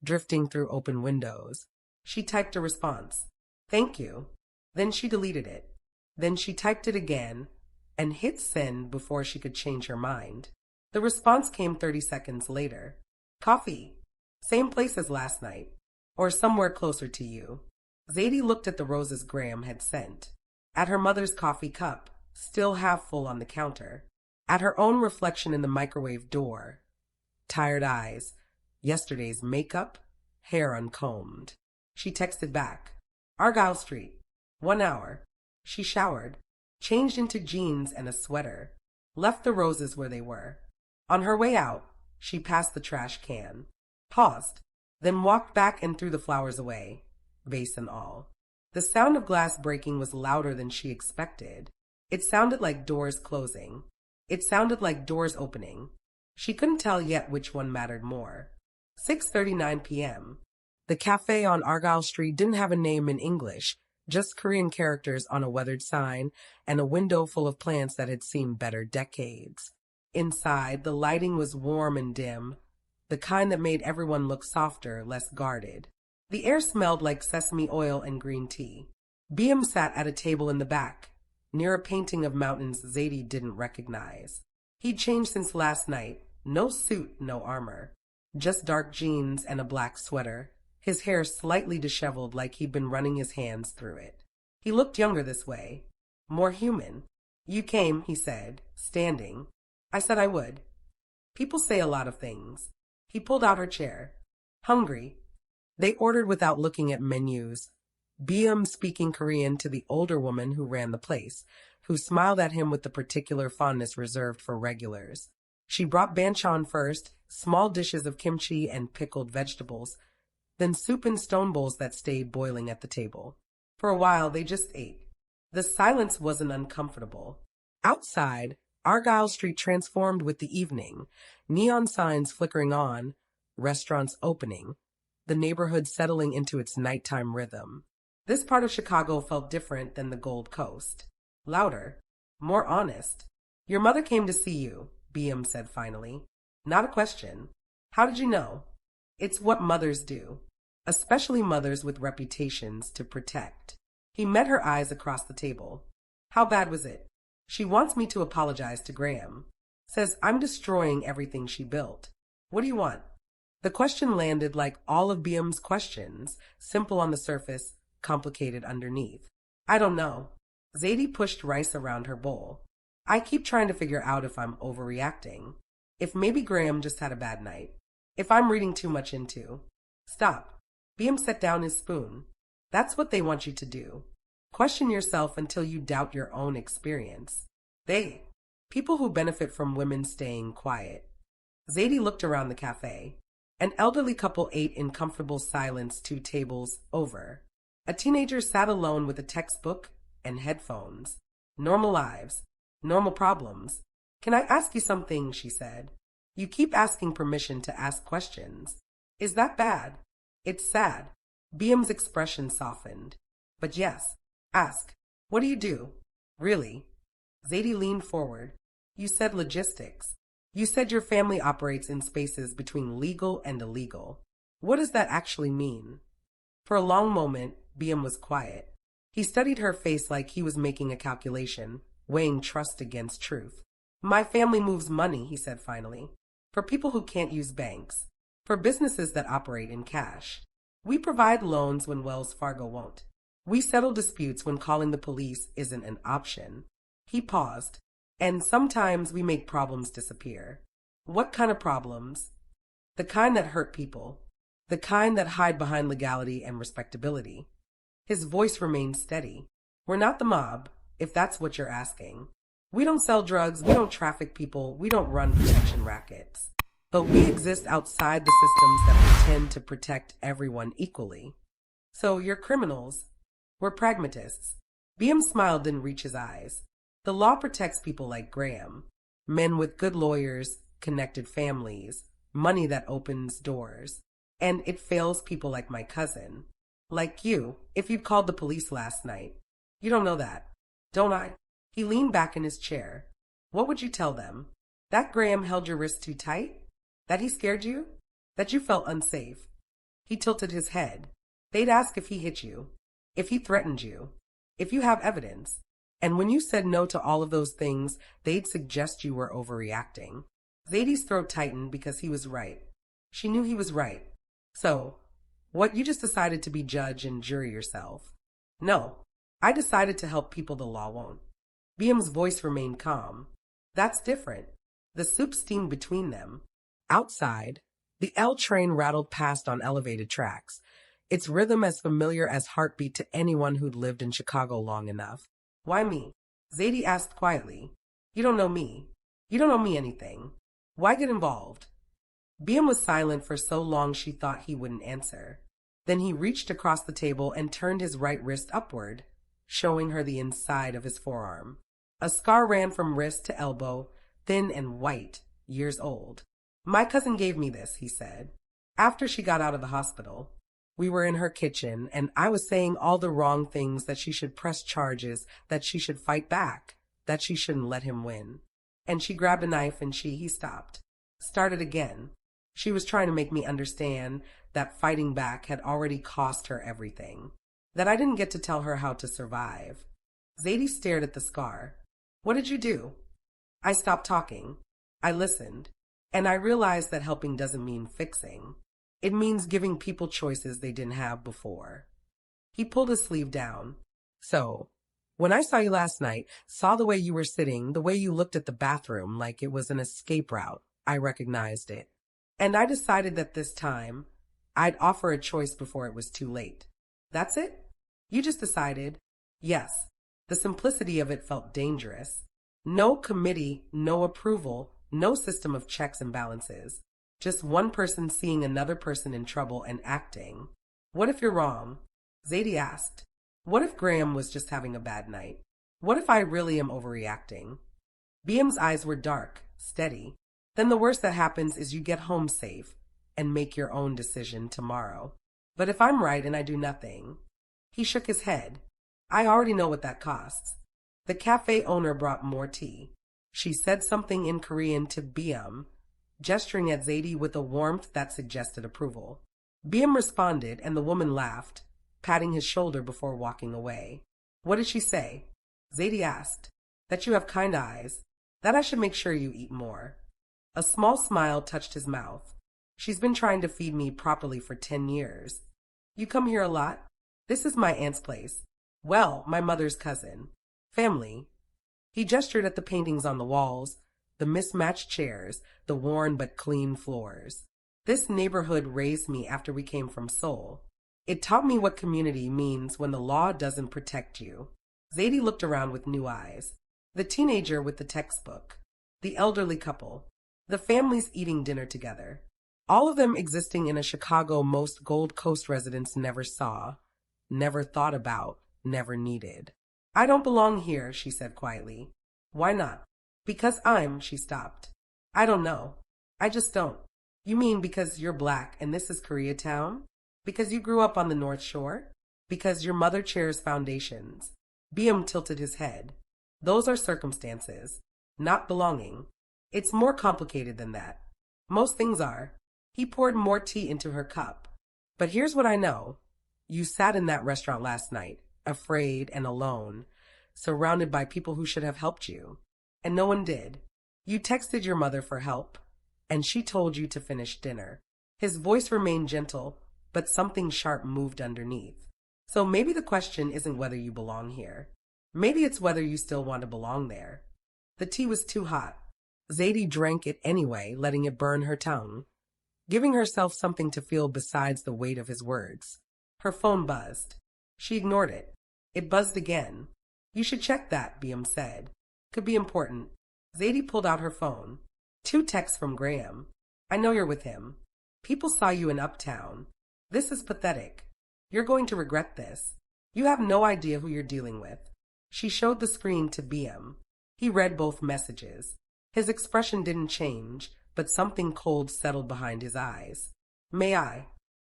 drifting through open windows. She typed a response. Thank you. Then she deleted it. Then she typed it again and hit send before she could change her mind. The response came 30 seconds later. Coffee. Same place as last night. Or somewhere closer to you. Zadie looked at the roses Graham had sent. At her mother's coffee cup, still half full on the counter. At her own reflection in the microwave door. Tired eyes. Yesterday's makeup. Hair uncombed. She texted back. Argyle Street. 1 hour. She showered, changed into jeans and a sweater, left the roses where they were. On her way out, she passed the trash can, paused, then walked back and threw the flowers away, vase and all. The sound of glass breaking was louder than she expected. It sounded like doors closing. It sounded like doors opening. She couldn't tell yet which one mattered more. 6:39 p.m. The cafe on Argyle Street didn't have a name in English, just Korean characters on a weathered sign and a window full of plants that had seen better decades. Inside, the lighting was warm and dim, the kind that made everyone look softer, less guarded. The air smelled like sesame oil and green tea. Beom sat at a table in the back, near a painting of mountains Zadie didn't recognize. He'd changed since last night. No suit, no armor. Just dark jeans and a black sweater. His hair slightly disheveled like he'd been running his hands through it. He looked younger this way. More human. You came, he said, standing. I said I would. People say a lot of things. He pulled out her chair. Hungry. They ordered without looking at menus. Beom speaking Korean to the older woman who ran the place, who smiled at him with the particular fondness reserved for regulars. She brought banchan first, small dishes of kimchi and pickled vegetables, then soup in stone bowls that stayed boiling at the table. For a while, they just ate. The silence wasn't uncomfortable. Outside, Argyle Street transformed with the evening, neon signs flickering on, restaurants opening. the neighborhood settling into its nighttime rhythm. This part of Chicago felt different than the Gold Coast. Louder, more honest. Your mother came to see you, Beom said finally. Not a question. How did you know? It's what mothers do, especially mothers with reputations to protect. He met her eyes across the table. How bad was it? She wants me to apologize to Graham. Says I'm destroying everything she built. What do you want? The question landed like all of Beom's questions, simple on the surface, complicated underneath. I don't know. Zadie pushed rice around her bowl. I keep trying to figure out if I'm overreacting. If maybe Graham just had a bad night. If I'm reading too much into. Stop. Beom set down his spoon. That's what they want you to do. Question yourself until you doubt your own experience. People who benefit from women staying quiet. Zadie looked around the cafe. An elderly couple ate in comfortable silence 2 tables over. A teenager sat alone with a textbook and headphones. Normal lives. Normal problems. Can I ask you something, she said. You keep asking permission to ask questions. Is that bad? It's sad. Beom's expression softened. But yes, ask. What do you do? Really? Zadie leaned forward. You said logistics. You said your family operates in spaces between legal and illegal. What does that actually mean? For a long moment, Beom was quiet. He studied her face like he was making a calculation, weighing trust against truth. My family moves money, he said finally. For people who can't use banks. For businesses that operate in cash. We provide loans when Wells Fargo won't. We settle disputes when calling the police isn't an option. He paused. And sometimes we make problems disappear. What kind of problems? The kind that hurt people. The kind that hide behind legality and respectability. His voice remained steady. We're not the mob, if that's what you're asking. We don't sell drugs, we don't traffic people, we don't run protection rackets. But we exist outside the systems that pretend to protect everyone equally. So you're criminals. We're pragmatists. Beom smiled, didn't reach his eyes. The law protects people like Graham. Men with good lawyers, connected families, money that opens doors. And it fails people like my cousin. Like you, if you'd called the police last night. You don't know that, don't I? He leaned back in his chair. What would you tell them? That Graham held your wrist too tight? That he scared you? That you felt unsafe? He tilted his head. They'd ask if he hit you, if he threatened you, if you have evidence. And when you said no to all of those things, they'd suggest you were overreacting. Zadie's throat tightened because he was right. She knew he was right. So, what, you just decided to be judge and jury yourself? No, I decided to help people the law won't. Beom's voice remained calm. That's different. The soup steamed between them. Outside, the L train rattled past on elevated tracks, its rhythm as familiar as heartbeat to anyone who'd lived in Chicago long enough. Why me? Zadie asked quietly. You don't know me. You don't owe me anything. Why get involved? Beom was silent for so long she thought he wouldn't answer. Then he reached across the table and turned his right wrist upward, showing her the inside of his forearm. A scar ran from wrist to elbow, thin and white, years old. My cousin gave me this, he said, after she got out of the hospital. We were in her kitchen, and I was saying all the wrong things, that she should press charges, that she should fight back, that she shouldn't let him win. And she grabbed a knife and he stopped. Started again. She was trying to make me understand that fighting back had already cost her everything. That I didn't get to tell her how to survive. Zadie stared at the scar. What did you do? I stopped talking. I listened. And I realized that helping doesn't mean fixing. It means giving people choices they didn't have before. He pulled his sleeve down. So, when I saw you last night, saw the way you were sitting, the way you looked at the bathroom like it was an escape route, I recognized it. And I decided that this time, I'd offer a choice before it was too late. That's it? You just decided? Yes. The simplicity of it felt dangerous. No committee, no approval, no system of checks and balances. Just one person seeing another person in trouble and acting. What if you're wrong? Zadie asked. What if Graham was just having a bad night? What if I really am overreacting? Beom's eyes were dark, steady. Then the worst that happens is you get home safe, and make your own decision tomorrow. But if I'm right and I do nothing. He shook his head. I already know what that costs. The cafe owner brought more tea. She said something in Korean to Beom, gesturing at Zadie with a warmth that suggested approval. Beom responded, and the woman laughed, patting his shoulder before walking away. What did she say? Zadie asked. That you have kind eyes. That I should make sure you eat more. A small smile touched his mouth. She's been trying to feed me properly for 10 years. You come here a lot? This is my aunt's place. Well, my mother's cousin. Family. He gestured at the paintings on the walls, the mismatched chairs, the worn but clean floors. This neighborhood raised me after we came from Seoul. It taught me what community means when the law doesn't protect you. Zadie looked around with new eyes. The teenager with the textbook, the elderly couple, the families eating dinner together. All of them existing in a Chicago most Gold Coast residents never saw, never thought about, never needed. I don't belong here, she said quietly. Why not? Because she stopped. I don't know. I just don't. You mean because you're black and this is Koreatown? Because you grew up on the North Shore? Because your mother chairs foundations? Beom tilted his head. Those are circumstances, not belonging. It's more complicated than that. Most things are. He poured more tea into her cup. But here's what I know. You sat in that restaurant last night, afraid and alone, surrounded by people who should have helped you. And no one did. You texted your mother for help, and she told you to finish dinner. His voice remained gentle, but something sharp moved underneath. So maybe the question isn't whether you belong here. Maybe it's whether you still want to belong there. The tea was too hot. Zadie drank it anyway, letting it burn her tongue, giving herself something to feel besides the weight of his words. Her phone buzzed. She ignored it. It buzzed again. You should check that, Beom said. Could be important. Zadie pulled out her phone. 2 texts from Graham. I know you're with him. People saw you in Uptown. This is pathetic. You're going to regret this. You have no idea who you're dealing with. She showed the screen to Beom. He read both messages. His expression didn't change, but something cold settled behind his eyes. May I?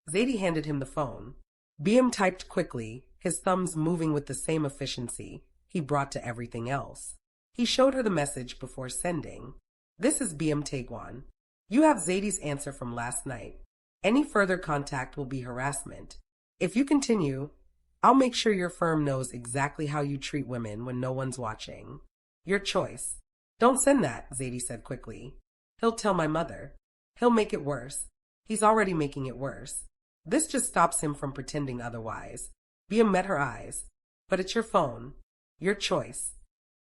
Zadie handed him the phone. Beom typed quickly, his thumbs moving with the same efficiency he brought to everything else. He showed her the message before sending. This is Beom Tae-gwan. You have Zadie's answer from last night. Any further contact will be harassment. If you continue, I'll make sure your firm knows exactly how you treat women when no one's watching. Your choice. Don't send that, Zadie said quickly. He'll tell my mother. He'll make it worse. He's already making it worse. This just stops him from pretending otherwise. Beom met her eyes. But it's your phone. Your choice.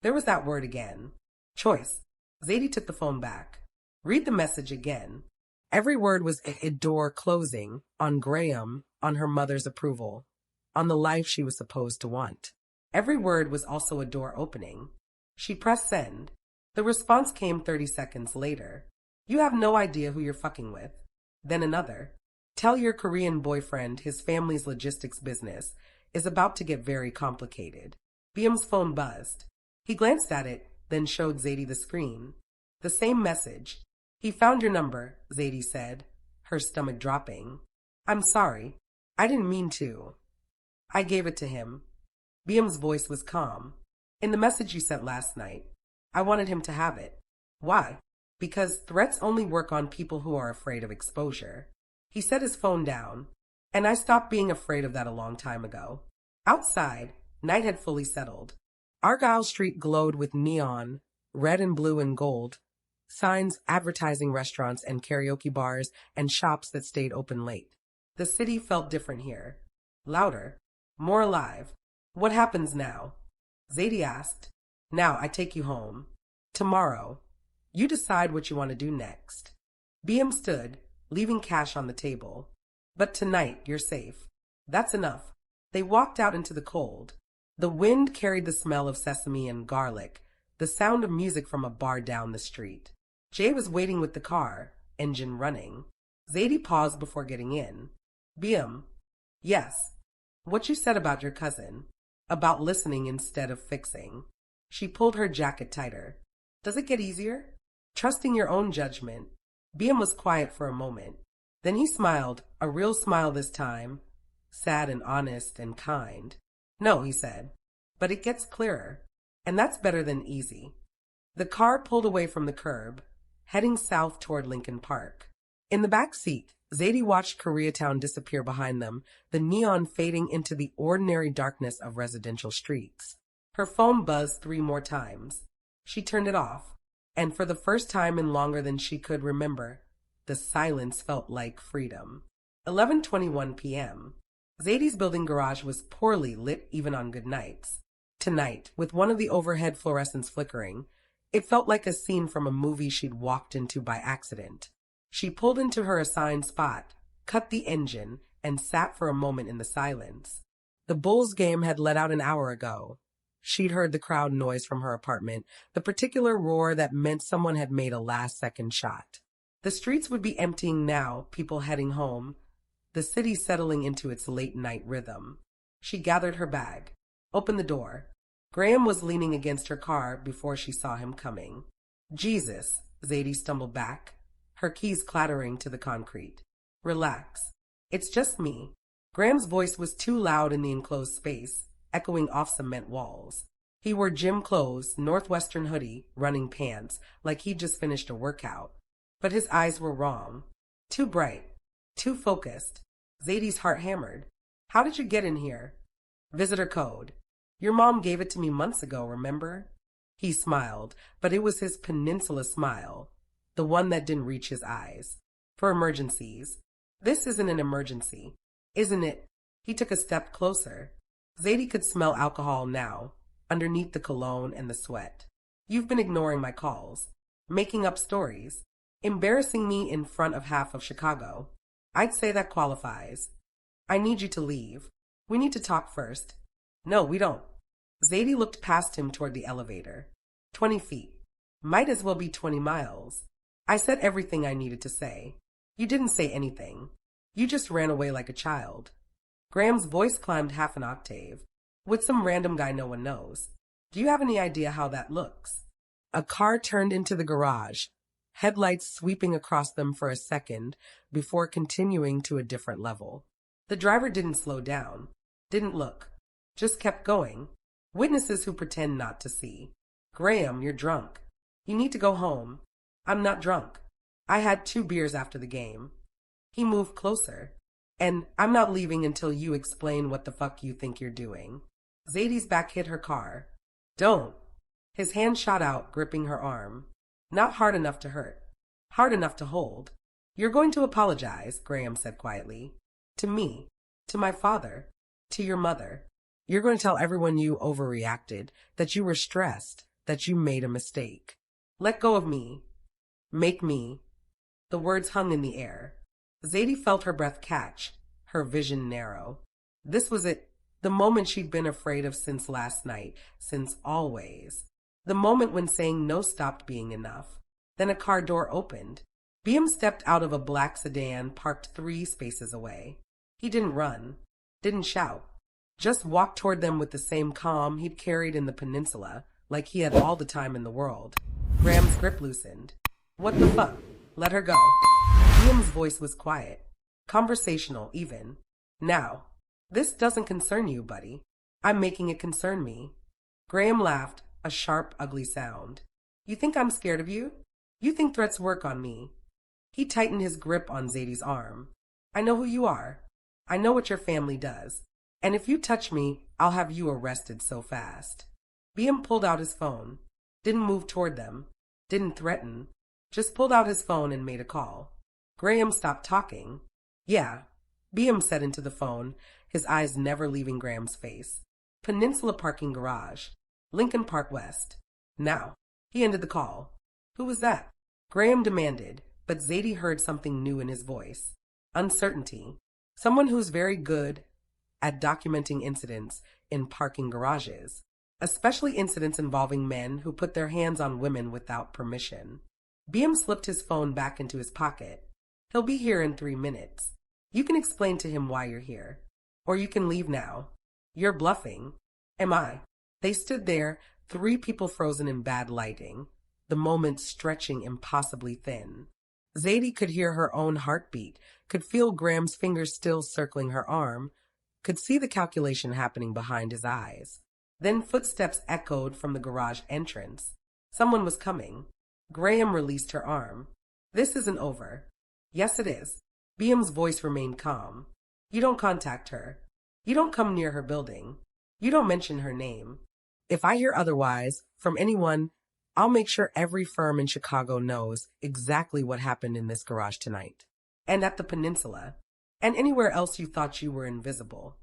There was that word again. Choice. Zadie took the phone back. Read the message again. Every word was a door closing on Graham, on her mother's approval, on the life she was supposed to want. Every word was also a door opening. She pressed send. The response came 30 seconds later. You have no idea who you're fucking with. Then another. Tell your Korean boyfriend his family's logistics business is about to get very complicated. Beom's phone buzzed. He glanced at it, then showed Zadie the screen. The same message. He found your number, Zadie said, her stomach dropping. I'm sorry. I didn't mean to. I gave it to him. Beom's voice was calm. In the message you sent last night, I wanted him to have it. Why? Because threats only work on people who are afraid of exposure. He set his phone down, and I stopped being afraid of that a long time ago. Outside, night had fully settled. Argyle Street glowed with neon, red and blue and gold, signs advertising restaurants and karaoke bars and shops that stayed open late. The city felt different here. Louder, more alive. What happens now? Zadie asked. Now I take you home. Tomorrow. You decide what you want to do next. Beom stood, leaving cash on the table. But tonight you're safe. That's enough. They walked out into the cold. The wind carried the smell of sesame and garlic, the sound of music from a bar down the street. Jay was waiting with the car, engine running. Zadie paused before getting in. Beom. Yes. What you said about your cousin. About listening instead of fixing. She pulled her jacket tighter. Does it get easier? Trusting your own judgment. Beom was quiet for a moment. Then he smiled, a real smile this time, sad and honest and kind. "No," he said, "but it gets clearer, and that's better than easy." The car pulled away from the curb, heading south toward Lincoln Park. In the back seat, Zadie watched Koreatown disappear behind them, the neon fading into the ordinary darkness of residential streets. Her phone buzzed 3 more times. She turned it off, and for the first time in longer than she could remember, the silence felt like freedom. 11:21 p.m. Zadie's building garage was poorly lit even on good nights. Tonight, with one of the overhead fluorescents flickering, it felt like a scene from a movie she'd walked into by accident. She pulled into her assigned spot, cut the engine, and sat for a moment in the silence. The Bulls game had let out an hour ago. She'd heard the crowd noise from her apartment, the particular roar that meant someone had made a last-second shot. The streets would be emptying now, people heading home, the city settling into its late-night rhythm. She gathered her bag, opened the door. Graham was leaning against her car before she saw him coming. "Jesus," Zadie stumbled back, her keys clattering to the concrete. "Relax. It's just me." Graham's voice was too loud in the enclosed space, echoing off cement walls. He wore gym clothes, northwestern hoodie, running pants, like he'd just finished a workout. But his eyes were wrong. Too bright. Too focused. Zadie's heart hammered. "How did you get in here?" "Visitor code. Your mom gave it to me months ago, remember?" He smiled, but it was his Peninsula smile, the one that didn't reach his eyes. "For emergencies." "This isn't an emergency, isn't it?" He took a step closer. Zadie could smell alcohol now, underneath the cologne and the sweat. "You've been ignoring my calls, making up stories, embarrassing me in front of half of Chicago. I'd say that qualifies. I need you to leave. We need to talk first." "No, we don't." Zadie looked past him toward the elevator. 20 feet. Might as well be 20 miles. "I said everything I needed to say. You didn't say anything. You just ran away like a child." Graham's voice climbed half an octave. "With some random guy no one knows. Do you have any idea how that looks?" A car turned into the garage, headlights sweeping across them for a second before continuing to a different level. The driver didn't slow down, didn't look, just kept going. Witnesses who pretend not to see. "Graham, you're drunk. You need to go home." "I'm not drunk. I had 2 beers after the game." He moved closer. "And I'm not leaving until you explain what the fuck you think you're doing." Zadie's back hit her car. "Don't." His hand shot out, gripping her arm. "Not hard enough to hurt. Hard enough to hold." "You're going to apologize," Graham said quietly. "To me. To my father. To your mother. You're going to tell everyone you overreacted, that you were stressed, that you made a mistake. Let go of me. Make me." The words hung in the air. Zadie felt her breath catch, her vision narrow. This was it, the moment she'd been afraid of since last night, since always. The moment when saying no stopped being enough. Then a car door opened. Beom stepped out of a black sedan parked 3 spaces away. He didn't run, didn't shout, just walked toward them with the same calm he'd carried in the Peninsula, like he had all the time in the world. Graham's grip loosened. "What the fuck? Let her go." Beom's voice was quiet, conversational even. "Now, this doesn't concern you, buddy. I'm making it concern me." Graham laughed, a sharp, ugly sound. "You think I'm scared of you? You think threats work on me?" He tightened his grip on Zadie's arm. "I know who you are. I know what your family does. And if you touch me, I'll have you arrested so fast." Beom pulled out his phone. Didn't move toward them. Didn't threaten. Just pulled out his phone and made a call. Graham stopped talking. "Yeah," Beom said into the phone, his eyes never leaving Graham's face. "Peninsula parking garage. Lincoln Park West. Now." He ended the call. "Who was that?" Graham demanded, but Zadie heard something new in his voice. Uncertainty. Someone who's very good at documenting incidents in parking garages, especially incidents involving men who put their hands on women without permission. Beom slipped his phone back into his pocket. "He'll be here in 3 minutes. You can explain to him why you're here. Or you can leave now." "You're bluffing." "Am I?" They stood there, 3 people frozen in bad lighting, the moment stretching impossibly thin. Zadie could hear her own heartbeat, could feel Graham's fingers still circling her arm, could see the calculation happening behind his eyes. Then footsteps echoed from the garage entrance. Someone was coming. Graham released her arm. This isn't over. Yes, it is. Beom's voice remained calm. You don't contact her. You don't come near her building. You don't mention her name. If I hear otherwise, from anyone, I'll make sure every firm in Chicago knows exactly what happened in this garage tonight. And at the Peninsula. And anywhere else you thought you were invisible.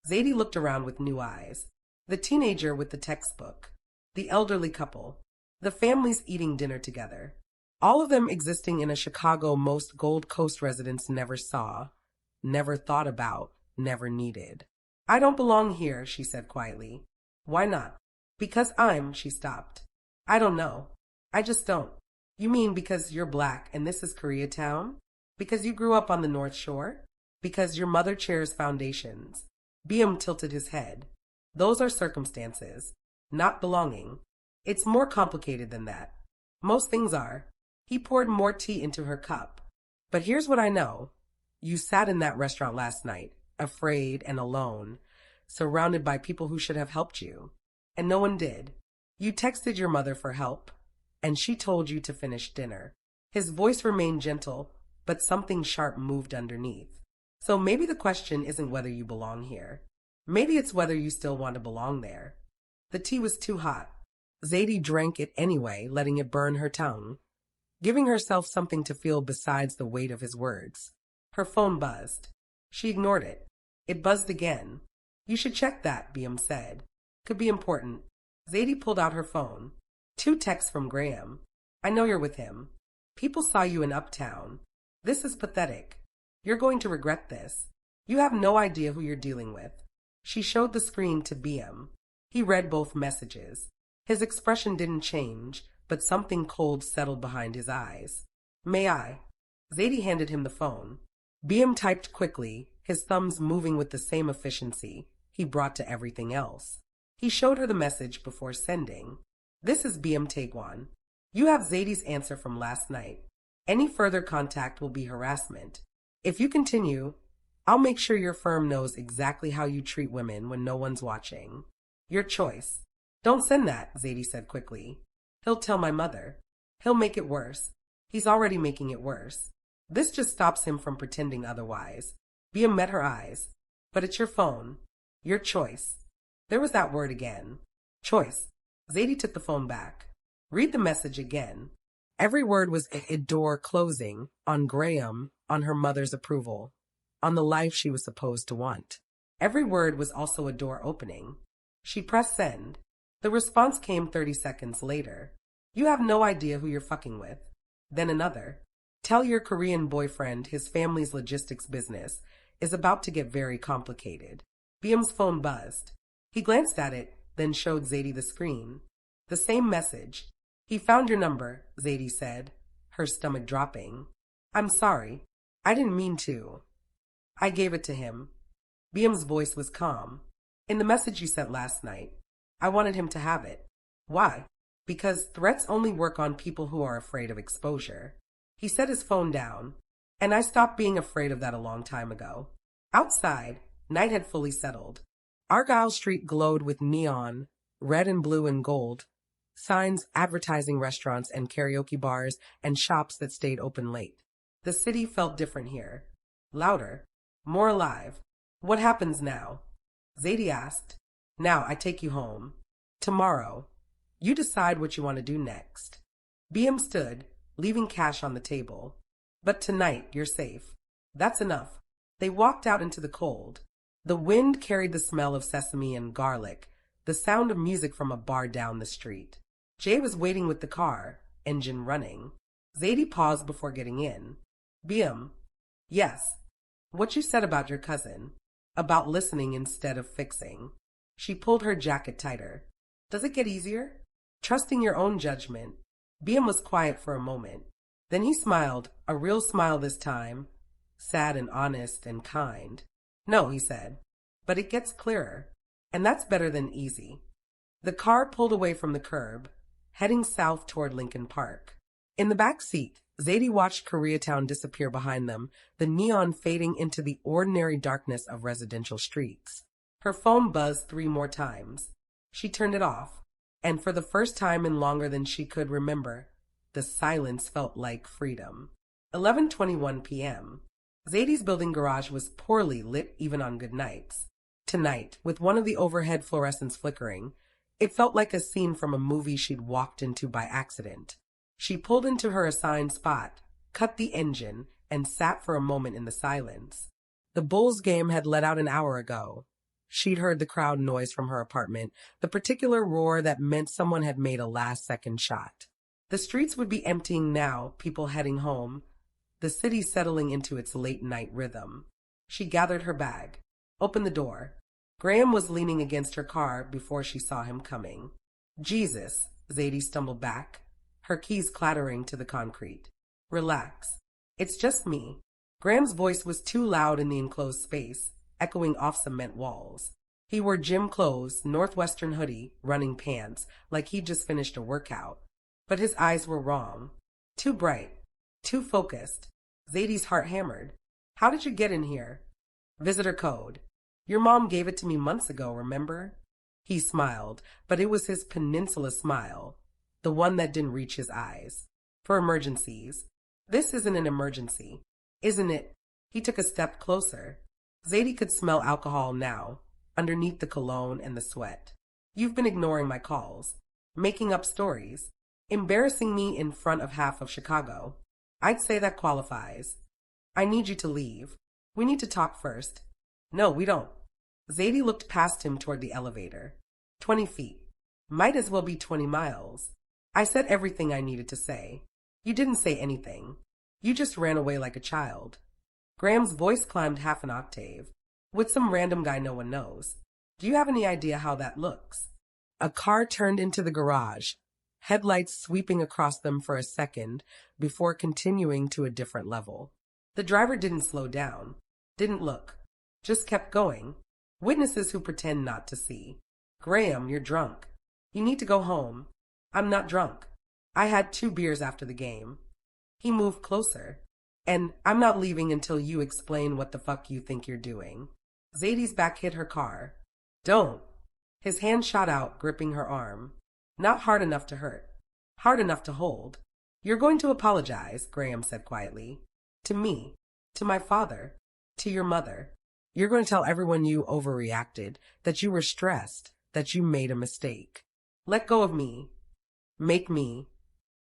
Zadie looked around with new eyes. The teenager with the textbook. The elderly couple. The families eating dinner together. All of them existing in a Chicago most Gold Coast residents never saw, never thought about, never needed. I don't belong here, she said quietly. Why not? Because she stopped. I don't know. I just don't. You mean because you're black and this is Koreatown? Because you grew up on the North Shore? Because your mother chairs foundations? Beom tilted his head. Those are circumstances, not belonging. It's more complicated than that. Most things are. He poured more tea into her cup. But here's what I know. You sat in that restaurant last night, afraid and alone, surrounded by people who should have helped you. And no one did. You texted your mother for help, and she told you to finish dinner. His voice remained gentle, but something sharp moved underneath. So maybe the question isn't whether you belong here. Maybe it's whether you still want to belong there. The tea was too hot. Zadie drank it anyway, letting it burn her tongue, giving herself something to feel besides the weight of his words. Her phone buzzed. She ignored it. It buzzed again. You should check that, Beom said. Could be important. Zadie pulled out her phone. 2 texts from Graham. I know you're with him. People saw you in Uptown. This is pathetic. You're going to regret this. You have no idea who you're dealing with. She showed the screen to Beom. He read both messages. His expression didn't change, but something cold settled behind his eyes. May I? Zadie handed him the phone. Beom typed quickly, his thumbs moving with the same efficiency he brought to everything else. He showed her the message before sending. This is Beom Tae-gwan. You have Zadie's answer from last night. Any further contact will be harassment. If you continue, I'll make sure your firm knows exactly how you treat women when no one's watching. Your choice. Don't send that, Zadie said quickly. He'll tell my mother. He'll make it worse. He's already making it worse. This just stops him from pretending otherwise. Beom met her eyes. But it's your phone. Your choice. There was that word again. Choice. Zadie took the phone back. Read the message again. Every word was a door closing on Graham, on her mother's approval, on the life she was supposed to want. Every word was also a door opening. She pressed send. The response came 30 seconds later. You have no idea who you're fucking with. Then another. Tell your Korean boyfriend his family's logistics business is about to get very complicated. Beom's phone buzzed. He glanced at it, then showed Zadie the screen. The same message. He found your number, Zadie said, her stomach dropping. I'm sorry. I didn't mean to. I gave it to him. Beom's voice was calm. In the message you sent last night, I wanted him to have it. Why? Because threats only work on people who are afraid of exposure. He set his phone down, and I stopped being afraid of that a long time ago. Outside, night had fully settled. Argyle Street glowed with neon, red and blue and gold, signs advertising restaurants and karaoke bars and shops that stayed open late. The city felt different here. Louder, more alive. What happens now? Zadie asked. Now I take you home. Tomorrow. You decide what you want to do next. Beom stood, leaving cash on the table. But tonight you're safe. That's enough. They walked out into the cold. The wind carried the smell of sesame and garlic, the sound of music from a bar down the street. Jay was waiting with the car, engine running. Zadie paused before getting in. Beom. Yes. What you said about your cousin. About listening instead of fixing. She pulled her jacket tighter. Does it get easier? Trusting your own judgment. Beom was quiet for a moment. Then he smiled, a real smile this time, sad and honest and kind. No, he said, but it gets clearer, and that's better than easy. The car pulled away from the curb, heading south toward Lincoln Park. In the back seat, Zadie watched Koreatown disappear behind them, the neon fading into the ordinary darkness of residential streets. Her phone buzzed 3 more times. She turned it off, and for the first time in longer than she could remember, the silence felt like freedom. 11:21 p.m. Zadie's building garage was poorly lit even on good nights. Tonight, with one of the overhead fluorescents flickering, it felt like a scene from a movie she'd walked into by accident. She pulled into her assigned spot, cut the engine, and sat for a moment in the silence. The Bulls game had let out an hour ago. She'd heard the crowd noise from her apartment, the particular roar that meant someone had made a last-second shot. The streets would be emptying now, people heading home, the city settling into its late-night rhythm. She gathered her bag, opened the door. Graham was leaning against her car before she saw him coming. Jesus, Zadie stumbled back, her keys clattering to the concrete. Relax. It's just me. Graham's voice was too loud in the enclosed space, echoing off cement walls. He wore gym clothes, northwestern hoodie, running pants, like he'd just finished a workout. But his eyes were wrong. Too bright. Too focused. Zadie's heart hammered. How did you get in here? Visitor code. Your mom gave it to me months ago, remember? He smiled, but it was his Peninsula smile, the one that didn't reach his eyes. For emergencies. This isn't an emergency, isn't it? He took a step closer. Zadie could smell alcohol now, underneath the cologne and the sweat. You've been ignoring my calls, making up stories, embarrassing me in front of half of Chicago. I'd say that qualifies. I need you to leave. We need to talk first. No, we don't. Zadie looked past him toward the elevator. 20 feet. Might as well be 20 miles. I said everything I needed to say. You didn't say anything. You just ran away like a child. Graham's voice climbed half an octave. With some random guy no one knows. Do you have any idea how that looks? A car turned into the garage, headlights sweeping across them for a second before continuing to a different level. The driver didn't slow down, didn't look, just kept going. Witnesses who pretend not to see. Graham, you're drunk. You need to go home. I'm not drunk. I had 2 beers after the game. He moved closer. And I'm not leaving until you explain what the fuck you think you're doing. Zadie's back hit her car. Don't. His hand shot out, gripping her arm. Not hard enough to hurt. Hard enough to hold. You're going to apologize, Graham said quietly. To me. To my father. To your mother. You're going to tell everyone you overreacted, that you were stressed, that you made a mistake. Let go of me. Make me.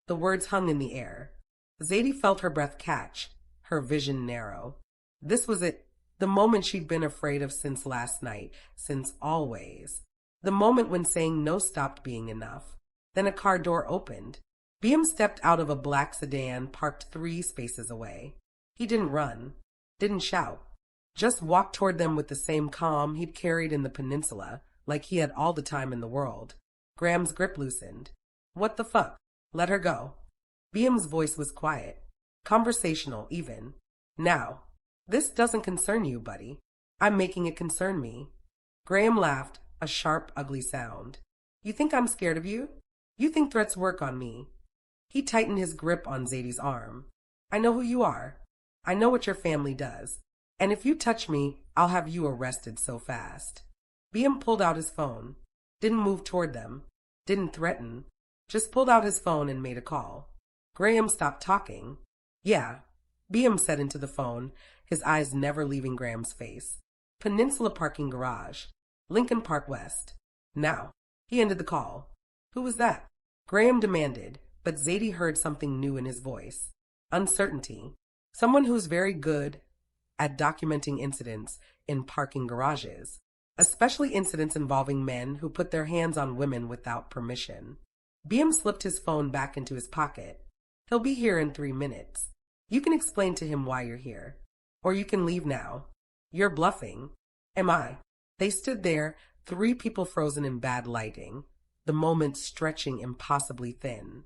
The words hung in the air. Zadie felt her breath catch, her vision narrow. This was it, the moment she'd been afraid of since last night, since always. The moment when saying no stopped being enough. Then a car door opened. Beom stepped out of a black sedan parked 3 spaces away. He didn't run, didn't shout, just walked toward them with the same calm he'd carried in the Peninsula, like he had all the time in the world. Graham's grip loosened. What the fuck? Let her go. Beom's voice was quiet, conversational even. Now, this doesn't concern you, buddy. I'm making it concern me. Graham laughed, a sharp, ugly sound. You think I'm scared of you? You think threats work on me? He tightened his grip on Zadie's arm. I know who you are. I know what your family does. And if you touch me, I'll have you arrested so fast. Beom pulled out his phone. Didn't move toward them. Didn't threaten. Just pulled out his phone and made a call. Graham stopped talking. Yeah, Beom said into the phone, his eyes never leaving Graham's face. Peninsula parking garage. Lincoln Park West. Now. He ended the call. Who was that? Graham demanded, but Zadie heard something new in his voice. Uncertainty. Someone who's very good at documenting incidents in parking garages, especially incidents involving men who put their hands on women without permission. Beom slipped his phone back into his pocket. He'll be here in 3 minutes. You can explain to him why you're here. Or you can leave now. You're bluffing. Am I? They stood there, 3 people frozen in bad lighting, the moment stretching impossibly thin.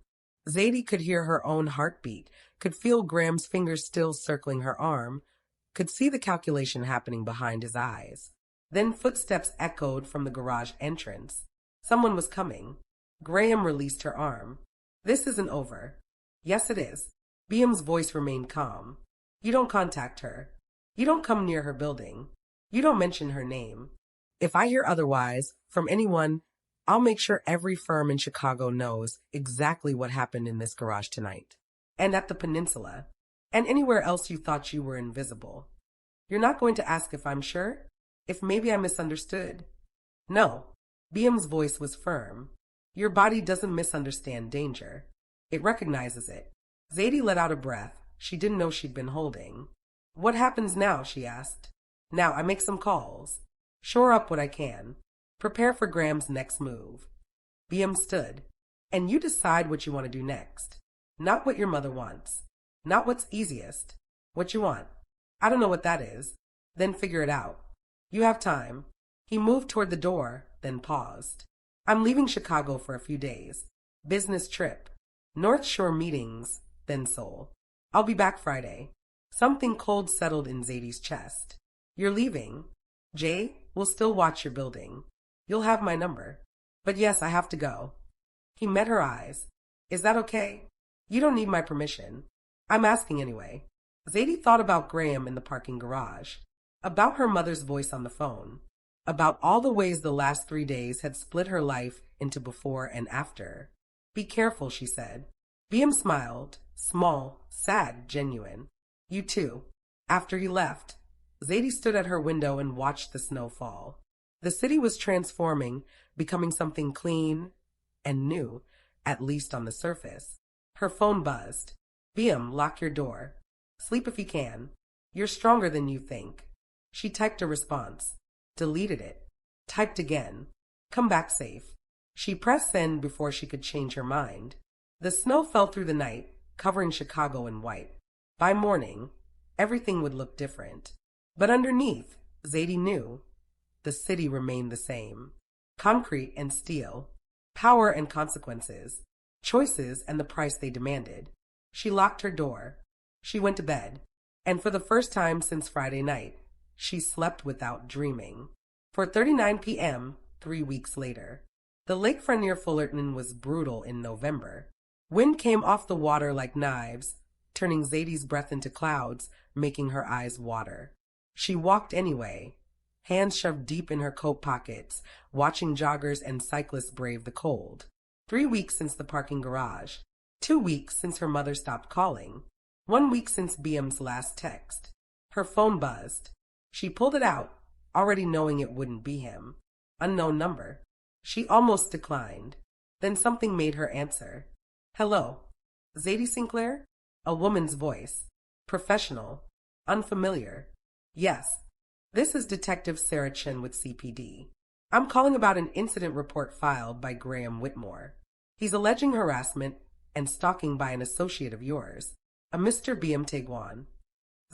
Zadie could hear her own heartbeat, could feel Graham's fingers still circling her arm, could see the calculation happening behind his eyes. Then footsteps echoed from the garage entrance. Someone was coming. Graham released her arm. This isn't over. Yes, it is. Beom's voice remained calm. You don't contact her. You don't come near her building. You don't mention her name. If I hear otherwise from anyone, I'll make sure every firm in Chicago knows exactly what happened in this garage tonight. And at the Peninsula. And anywhere else you thought you were invisible. You're not going to ask if I'm sure? If maybe I misunderstood? No. Beom's voice was firm. Your body doesn't misunderstand danger. It recognizes it. Zadie let out a breath she didn't know she'd been holding. What happens now? She asked. Now I make some calls. Shore up what I can. Prepare for Graham's next move. Beom stood. And you decide what you want to do next. Not what your mother wants. Not what's easiest. What you want. I don't know what that is. Then figure it out. You have time. He moved toward the door, then paused. I'm leaving Chicago for a few days. Business trip. North Shore meetings, then Seoul. I'll be back Friday. Something cold settled in Zadie's chest. You're leaving? Jay will still watch your building. You'll have my number. But yes, I have to go. He met her eyes. Is that okay? You don't need my permission. I'm asking anyway. Zadie thought about Graham in the parking garage. About her mother's voice on the phone. About all the ways the last 3 days had split her life into before and after. Be careful, she said. Beom smiled. Small, sad, genuine. You too. After he left, Zadie stood at her window and watched the snow fall. The city was transforming, becoming something clean and new, at least on the surface. Her phone buzzed. Beom, lock your door. Sleep if you can. You're stronger than you think. She typed a response. Deleted it. Typed again. Come back safe. She pressed send before she could change her mind. The snow fell through the night, covering Chicago in white. By morning, everything would look different. But underneath, Zadie knew, the city remained the same. Concrete and steel. Power and consequences. Choices and the price they demanded. She locked her door. She went to bed. And for the first time since Friday night, she slept without dreaming. For 39 p.m., 3 weeks later. The lakefront near Fullerton was brutal in November. Wind came off the water like knives, turning Zadie's breath into clouds, making her eyes water. She walked anyway, hands shoved deep in her coat pockets, watching joggers and cyclists brave the cold. 3 weeks since the parking garage. 2 weeks since her mother stopped calling. 1 week since Beom's last text. Her phone buzzed. She pulled it out, already knowing it wouldn't be him. Unknown number. She almost declined. Then something made her answer. Hello. Zadie Sinclair? A woman's voice. Professional. Unfamiliar. Yes. This is Detective Sarah Chen with CPD. I'm calling about an incident report filed by Graham Whitmore. He's alleging harassment and stalking by an associate of yours, a Mr. Beom Tae-gwan.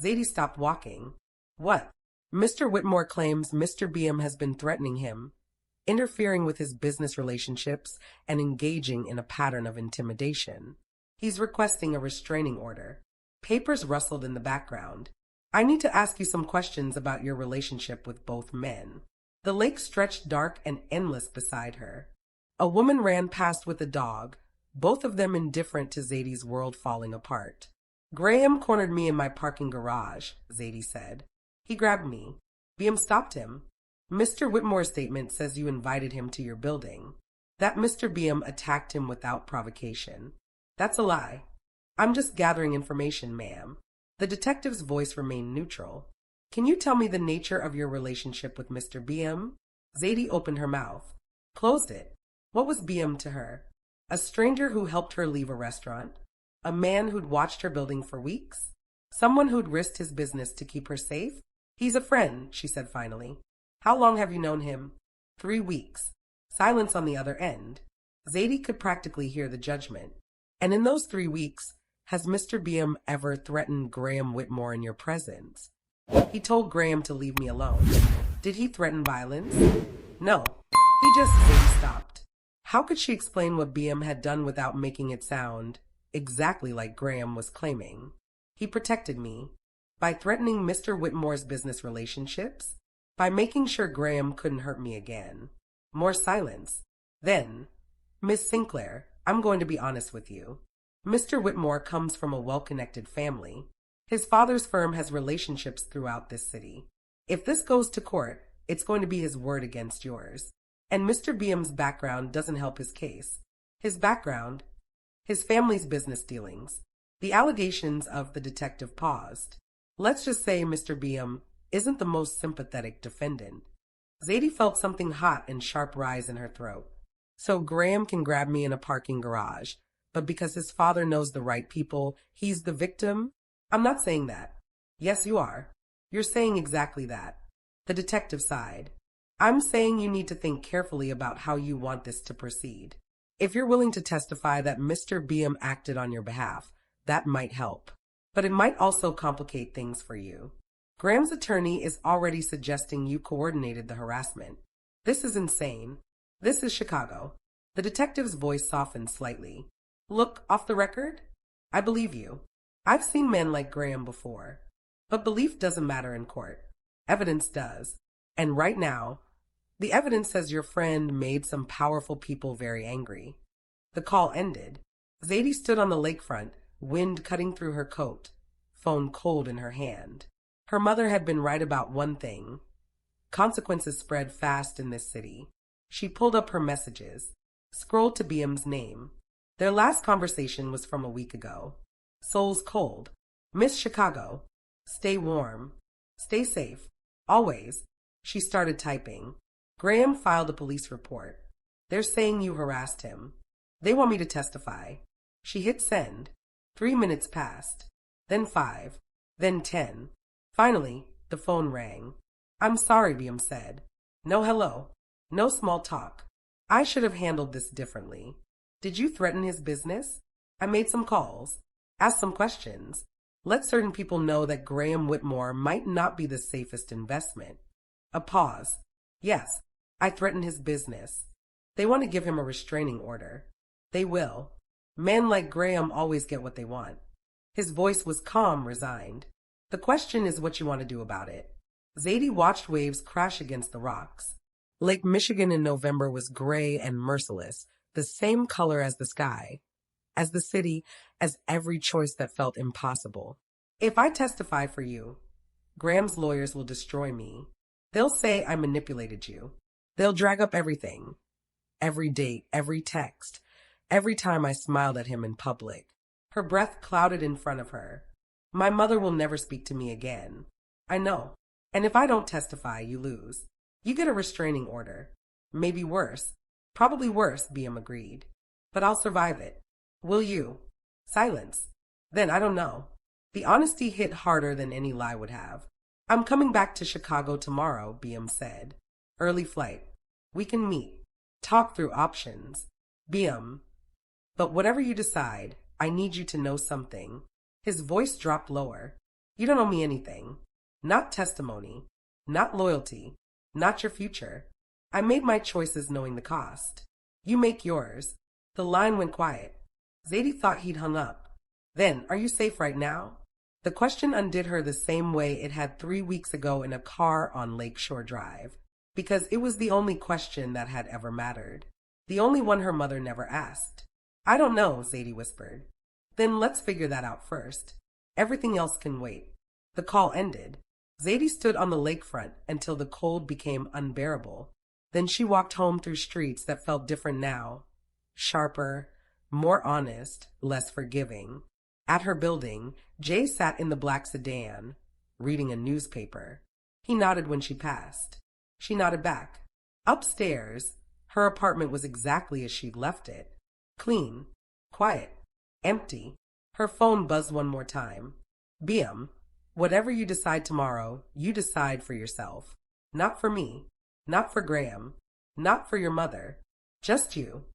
Zadie stopped walking. What? Mr. Whitmore claims Mr. Beom has been threatening him, interfering with his business relationships, and engaging in a pattern of intimidation. He's requesting a restraining order. Papers rustled in the background. I need to ask you some questions about your relationship with both men. The lake stretched dark and endless beside her. A woman ran past with a dog, both of them indifferent to Zadie's world falling apart. Graham cornered me in my parking garage, Zadie said. He grabbed me. Beom stopped him. Mr. Whitmore's statement says you invited him to your building. That Mr. Beom attacked him without provocation. That's a lie. I'm just gathering information, ma'am. The detective's voice remained neutral. Can you tell me the nature of your relationship with Mr. Beom? Zadie opened her mouth. Closed it. What was Beom to her? A stranger who helped her leave a restaurant? A man who'd watched her building for weeks? Someone who'd risked his business to keep her safe? He's a friend, she said finally. How long have you known him? 3 weeks. Silence on the other end. Zadie could practically hear the judgment. And in those 3 weeks, has Mr. Beom ever threatened Graham Whitmore in your presence? He told Graham to leave me alone. Did he threaten violence? No. He just Zadie stopped. How could she explain what Beom had done without making it sound exactly like Graham was claiming? He protected me. By threatening Mr. Whitmore's business relationships? By making sure Graham couldn't hurt me again. More silence. Then, Miss Sinclair, I'm going to be honest with you. Mr. Whitmore comes from a well-connected family. His father's firm has relationships throughout this city. If this goes to court, it's going to be his word against yours. And Mr. Beom's background doesn't help his case. His background, his family's business dealings. The allegations of the detective paused. Let's just say Mr. Beom isn't the most sympathetic defendant. Zadie felt something hot and sharp rise in her throat. So Graham can grab me in a parking garage, but because his father knows the right people, he's the victim? I'm not saying that. Yes, you are. You're saying exactly that. The detective sighed. I'm saying you need to think carefully about how you want this to proceed. If you're willing to testify that Mr. Beom acted on your behalf, that might help. But it might also complicate things for you. Graham's attorney is already suggesting you coordinated the harassment. This is insane. This is Chicago. The detective's voice softened slightly. Look, off the record, I believe you. I've seen men like Graham before. But belief doesn't matter in court. Evidence does. And right now, the evidence says your friend made some powerful people very angry. The call ended. Zadie stood on the lakefront, wind cutting through her coat, phone cold in her hand. Her mother had been right about one thing. Consequences spread fast in this city. She pulled up her messages, scrolled to Beom's name. Their last conversation was from a week ago. Soul's cold. Miss Chicago. Stay warm. Stay safe. Always. She started typing. Graham filed a police report. They're saying you harassed him. They want me to testify. She hit send. 3 minutes passed. Then 5. Then 10. Finally, the phone rang. I'm sorry, Beom said. No hello. No small talk. I should have handled this differently. Did you threaten his business? I made some calls. Asked some questions. Let certain people know that Graham Whitmore might not be the safest investment. A pause. Yes, I threatened his business. They want to give him a restraining order. They will. Men like Graham always get what they want. His voice was calm, resigned. The question is what you want to do about it. Zadie watched waves crash against the rocks. Lake Michigan in November was gray and merciless, the same color as the sky, as the city, as every choice that felt impossible. If I testify for you, Graham's lawyers will destroy me. They'll say I manipulated you. They'll drag up everything. Every date, every text, every time I smiled at him in public. Her breath clouded in front of her. My mother will never speak to me again. I know. And if I don't testify, you lose. You get a restraining order. Maybe worse. Probably worse, Beom agreed. But I'll survive it. Will you? Silence. Then I don't know. The honesty hit harder than any lie would have. I'm coming back to Chicago tomorrow, Beom said. Early flight. We can meet. Talk through options. Beom. But whatever you decide, I need you to know something. His voice dropped lower. You don't owe me anything. Not testimony. Not loyalty. Not your future. I made my choices knowing the cost. You make yours. The line went quiet. Zadie thought he'd hung up. Then, are you safe right now? The question undid her the same way it had 3 weeks ago in a car on Lakeshore Drive, because it was the only question that had ever mattered. The only one her mother never asked. I don't know, Zadie whispered. Then let's figure that out first. Everything else can wait. The call ended. Zadie stood on the lakefront until the cold became unbearable. Then she walked home through streets that felt different now. Sharper, more honest, less forgiving. At her building, Jay sat in the black sedan, reading a newspaper. He nodded when she passed. She nodded back. Upstairs, her apartment was exactly as she'd left it. Clean, quiet, empty. Her phone buzzed one more time. Beom, whatever you decide tomorrow, you decide for yourself. Not for me. Not for Graham. Not for your mother. Just you.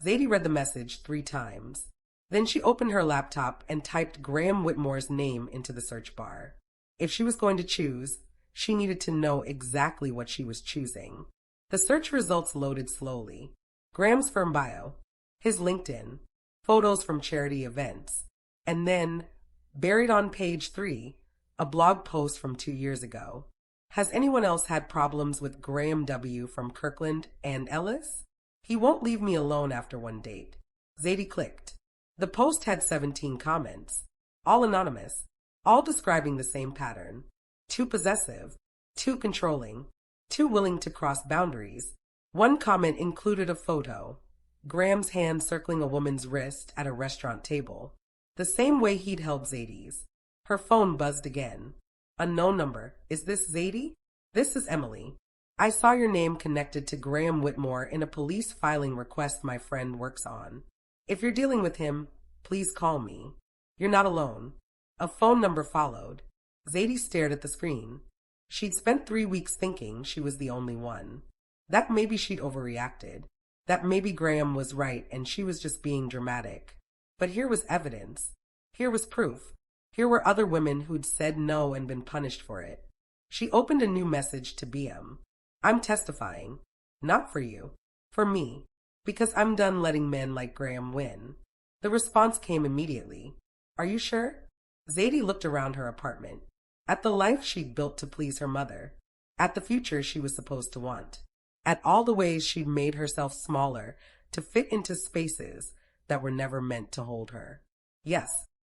Zadie read the message 3 times. Then she opened her laptop and typed Graham Whitmore's name into the search bar. If she was going to choose, she needed to know exactly what she was choosing. The search results loaded slowly. Graham's firm bio, his LinkedIn, photos from charity events, and then, buried on page 3, a blog post from 2 years ago. Has anyone else had problems with Graham W. from Kirkland and Ellis? He won't leave me alone after one date. Zadie clicked. The post had 17 comments, all anonymous, all describing the same pattern. Too possessive, too controlling, too willing to cross boundaries. One comment included a photo, Graham's hand circling a woman's wrist at a restaurant table, the same way he'd held Zadie's. Her phone buzzed again. Unknown number. Is this Zadie? This is Emily. I saw your name connected to Graham Whitmore in a police filing request my friend works on. If you're dealing with him, please call me. You're not alone. A phone number followed. Zadie stared at the screen. She'd spent 3 weeks thinking she was the only one. That maybe she'd overreacted. That maybe Graham was right and she was just being dramatic. But here was evidence. Here was proof. Here were other women who'd said no and been punished for it. She opened a new message to Beom. I'm testifying. Not for you. For me. Because I'm done letting men like Graham win. The response came immediately. Are you sure? Zadie looked around her apartment. At the life she'd built to please her mother. At the future she was supposed to want. At all the ways she'd made herself smaller to fit into spaces that were never meant to hold her. Yes,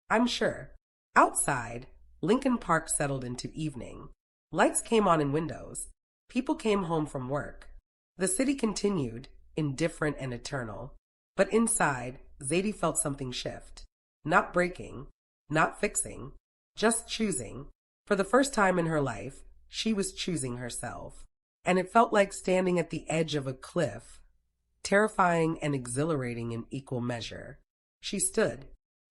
I'm sure. Outside, Lincoln Park settled into evening. Lights came on in windows. People came home from work. The city continued, indifferent and eternal. But inside, Zadie felt something shift. Not breaking, not fixing, just choosing. For the first time in her life, she was choosing herself. And it felt like standing at the edge of a cliff, terrifying and exhilarating in equal measure. She stood,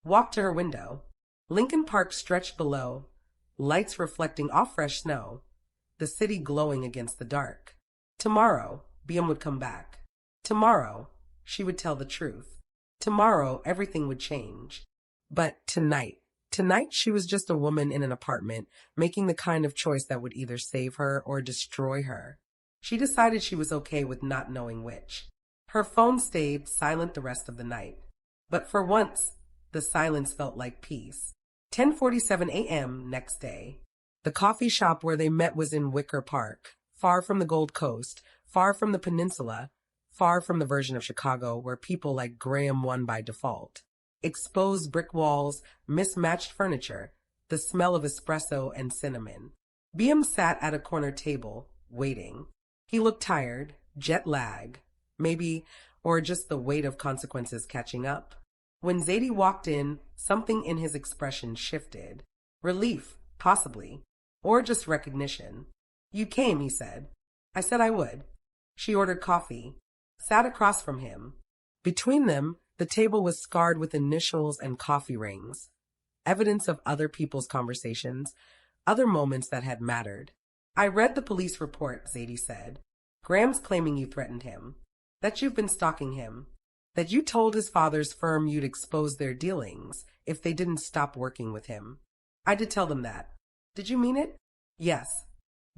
walked to her window. Lincoln Park stretched below, lights reflecting off fresh snow, the city glowing against the dark. Tomorrow, Beom would come back. Tomorrow, she would tell the truth. Tomorrow, everything would change. But tonight she was just a woman in an apartment, making the kind of choice that would either save her or destroy her. She decided she was okay with not knowing which. Her phone stayed silent the rest of the night. But for once, the silence felt like peace. 10:47 a.m. next day. The coffee shop where they met was in Wicker Park, far from the Gold Coast, far from the Peninsula, far from the version of Chicago where people like Graham won by default. Exposed brick walls, mismatched furniture, the smell of espresso and cinnamon. Beom sat at a corner table, waiting. He looked tired, jet lag, maybe, or just the weight of consequences catching up. When Zadie walked in, something in his expression shifted. Relief, possibly, or just recognition. You came, he said. I said I would. She ordered coffee, sat across from him. Between them, the table was scarred with initials and coffee rings, evidence of other people's conversations, other moments that had mattered. I read the police report, Zadie said. Graham's claiming you threatened him, that you've been stalking him, that you told his father's firm you'd expose their dealings if they didn't stop working with him. I did tell them that. Did you mean it? Yes.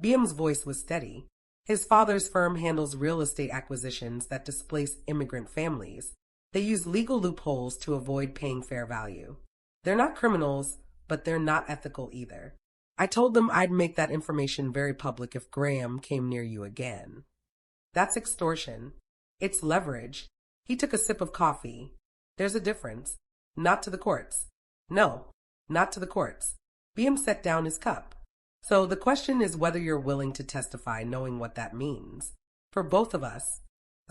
Beom's voice was steady. His father's firm handles real estate acquisitions that displace immigrant families. They use legal loopholes to avoid paying fair value. They're not criminals, but they're not ethical either. I told them I'd make that information very public if Graham came near you again. That's extortion. It's leverage. He took a sip of coffee. There's a difference. Not to the courts. No, not to the courts. Beom set down his cup. So the question is whether you're willing to testify knowing what that means. For both of us.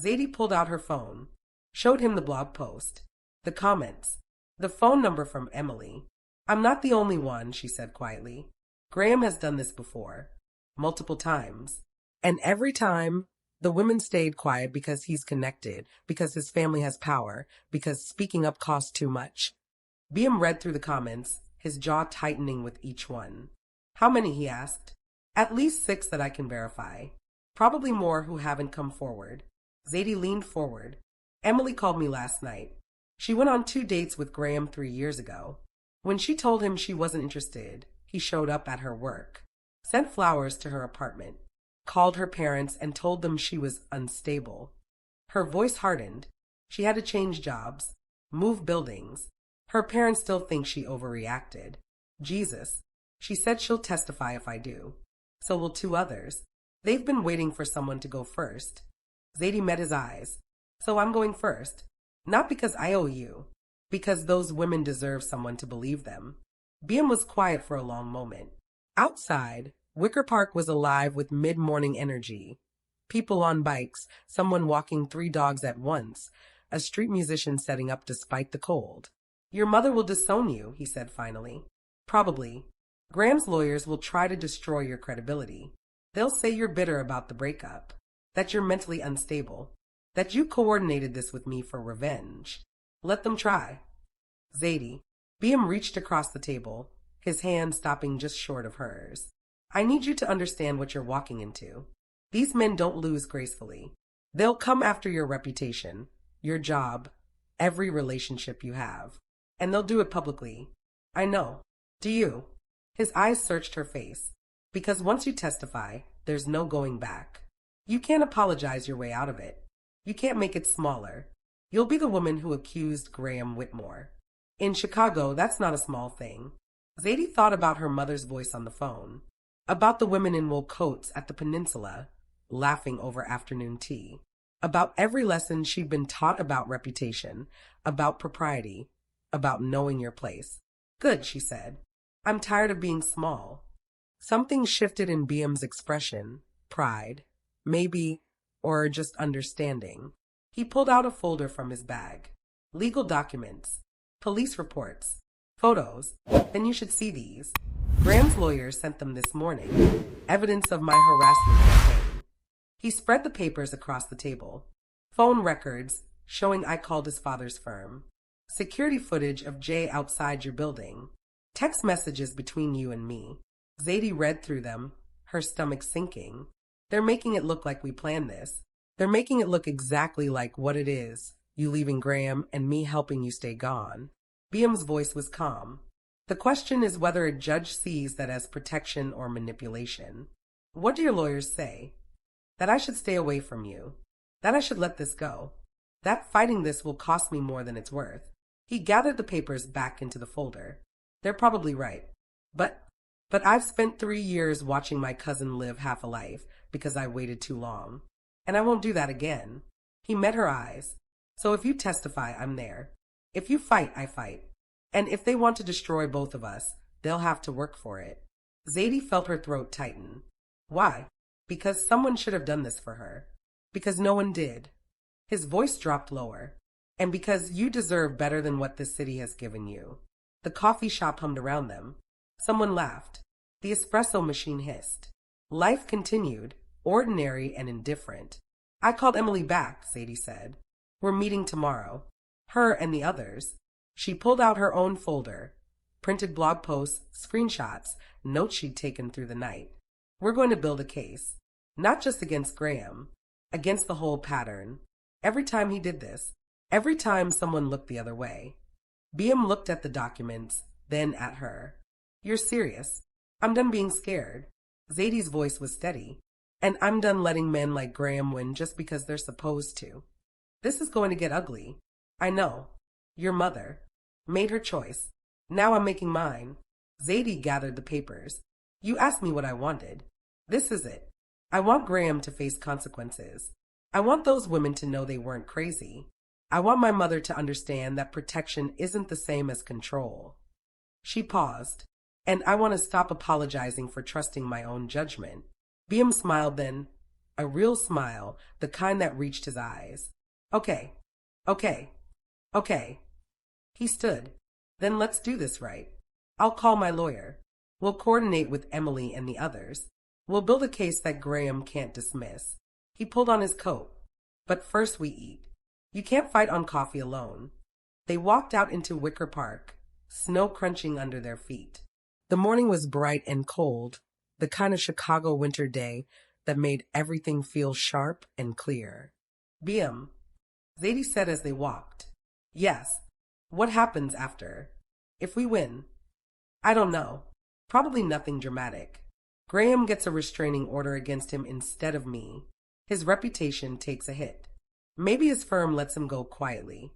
Zadie pulled out her phone, showed him the blog post, the comments, the phone number from Emily. I'm not the only one, she said quietly. Graham has done this before. Multiple times. And every time, the women stayed quiet because he's connected, because his family has power, because speaking up costs too much. Beom read through the comments, his jaw tightening with each one. How many, he asked. At least 6 that I can verify. Probably more who haven't come forward. Zadie leaned forward. Emily called me last night. She went on 2 dates with Graham 3 years ago. When she told him she wasn't interested, he showed up at her work, sent flowers to her apartment, called her parents and told them she was unstable. Her voice hardened. She had to change jobs, move buildings. Her parents still think she overreacted. Jesus. She said she'll testify if I do. So will 2 others. They've been waiting for someone to go first. Zadie met his eyes. So I'm going first. Not because I owe you. Because those women deserve someone to believe them. Beom was quiet for a long moment. Outside, Wicker Park was alive with mid-morning energy. People on bikes, someone walking 3 dogs at once, a street musician setting up despite the cold. Your mother will disown you, he said finally. Probably. Graham's lawyers will try to destroy your credibility. They'll say you're bitter about the breakup, that you're mentally unstable, that you coordinated this with me for revenge. Let them try. Zadie. Beom reached across the table, his hand stopping just short of hers. I need you to understand what you're walking into. These men don't lose gracefully. They'll come after your reputation, your job, every relationship you have. And they'll do it publicly. I know. Do you? His eyes searched her face. Because once you testify, there's no going back. You can't apologize your way out of it. You can't make it smaller. You'll be the woman who accused Graham Whitmore. In Chicago, that's not a small thing. Zadie thought about her mother's voice on the phone, about the women in wool coats at the Peninsula, laughing over afternoon tea, about every lesson she'd been taught about reputation, about propriety, about knowing your place. Good, she said. I'm tired of being small. Something shifted in Beom's expression, pride, maybe, or just understanding. He pulled out a folder from his bag. Legal documents, police reports, photos. Then you should see these. Graham's lawyer sent them this morning. Evidence of my harassment campaign. He spread the papers across the table. Phone records showing I called his father's firm. Security footage of Jay outside your building. Text messages between you and me. Zadie read through them, her stomach sinking. They're making it look like we planned this. They're making it look exactly like what it is, you leaving Graham and me helping you stay gone. Beom's voice was calm. The question is whether a judge sees that as protection or manipulation. What do your lawyers say? That I should stay away from you. That I should let this go. That fighting this will cost me more than it's worth. He gathered the papers back into the folder. They're probably right. But I've spent 3 years watching my cousin live half a life because I waited too long. And I won't do that again. He met her eyes. So if you testify, I'm there. If you fight, I fight. And if they want to destroy both of us, they'll have to work for it. Zadie felt her throat tighten. Why? Because someone should have done this for her. Because no one did. His voice dropped lower. And because you deserve better than what this city has given you. The coffee shop hummed around them. Someone laughed. The espresso machine hissed. Life continued, ordinary and indifferent. I called Emily back, Zadie said. We're meeting tomorrow. Her and the others. She pulled out her own folder. Printed blog posts, screenshots, notes she'd taken through the night. We're going to build a case. Not just against Graham. Against the whole pattern. Every time he did this. Every time someone looked the other way. Beom looked at the documents, then at her. You're serious. I'm done being scared. Zadie's voice was steady. And I'm done letting men like Graham win just because they're supposed to. This is going to get ugly. I know. Your mother made her choice. Now I'm making mine. Zadie gathered the papers. You asked me what I wanted. This is it. I want Graham to face consequences. I want those women to know they weren't crazy. I want my mother to understand that protection isn't the same as control. She paused. And I want to stop apologizing for trusting my own judgment. Beom smiled then. A real smile, the kind that reached his eyes. Okay. He stood. Then let's do this right. I'll call my lawyer. We'll coordinate with Emily and the others. We'll build a case that Graham can't dismiss. He pulled on his coat. But first we eat. You can't fight on coffee alone. They walked out into Wicker Park, snow crunching under their feet. The morning was bright and cold, the kind of Chicago winter day that made everything feel sharp and clear. Beom, Zadie said as they walked. Yes. What happens after? If we win? I don't know. Probably nothing dramatic. Graham gets a restraining order against him instead of me. His reputation takes a hit. Maybe his firm lets him go quietly.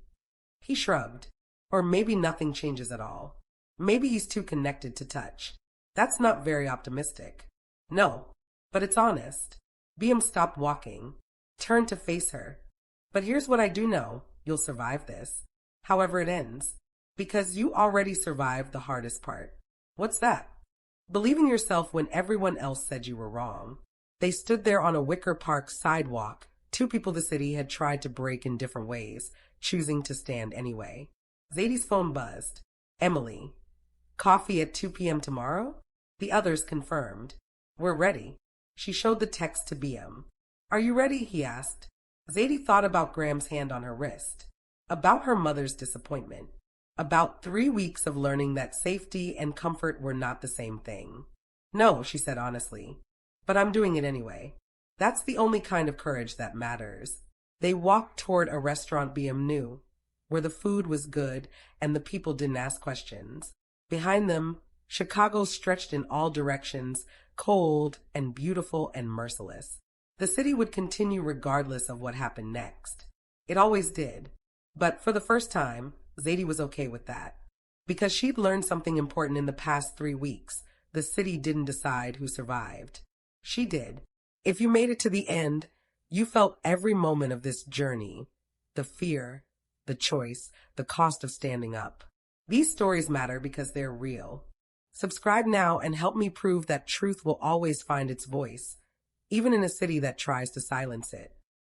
He shrugged. Or maybe nothing changes at all. Maybe he's too connected to touch. That's not very optimistic. No, but it's honest. Beom stopped walking, turned to face her. But here's what I do know. You'll survive this. However it ends. Because you already survived the hardest part. What's that? Believing yourself when everyone else said you were wrong. They stood there on a Wicker Park sidewalk. Two people the city had tried to break in different ways, choosing to stand anyway. Zadie's phone buzzed. Emily. Coffee at 2 p.m. tomorrow? The others confirmed. We're ready. She showed the text to Beom. Are you ready? He asked. Zadie thought about Graham's hand on her wrist. About her mother's disappointment. About 3 weeks of learning that safety and comfort were not the same thing. No, she said honestly. But I'm doing it anyway. That's the only kind of courage that matters. They walked toward a restaurant Beom knew, where the food was good and the people didn't ask questions. Behind them, Chicago stretched in all directions, cold and beautiful and merciless. The city would continue regardless of what happened next. It always did. But for the first time, Zadie was okay with that. Because she'd learned something important in the past 3 weeks. The city didn't decide who survived. She did. If you made it to the end, you felt every moment of this journey. The fear, the choice, the cost of standing up. These stories matter because they're real. Subscribe now and help me prove that truth will always find its voice, even in a city that tries to silence it.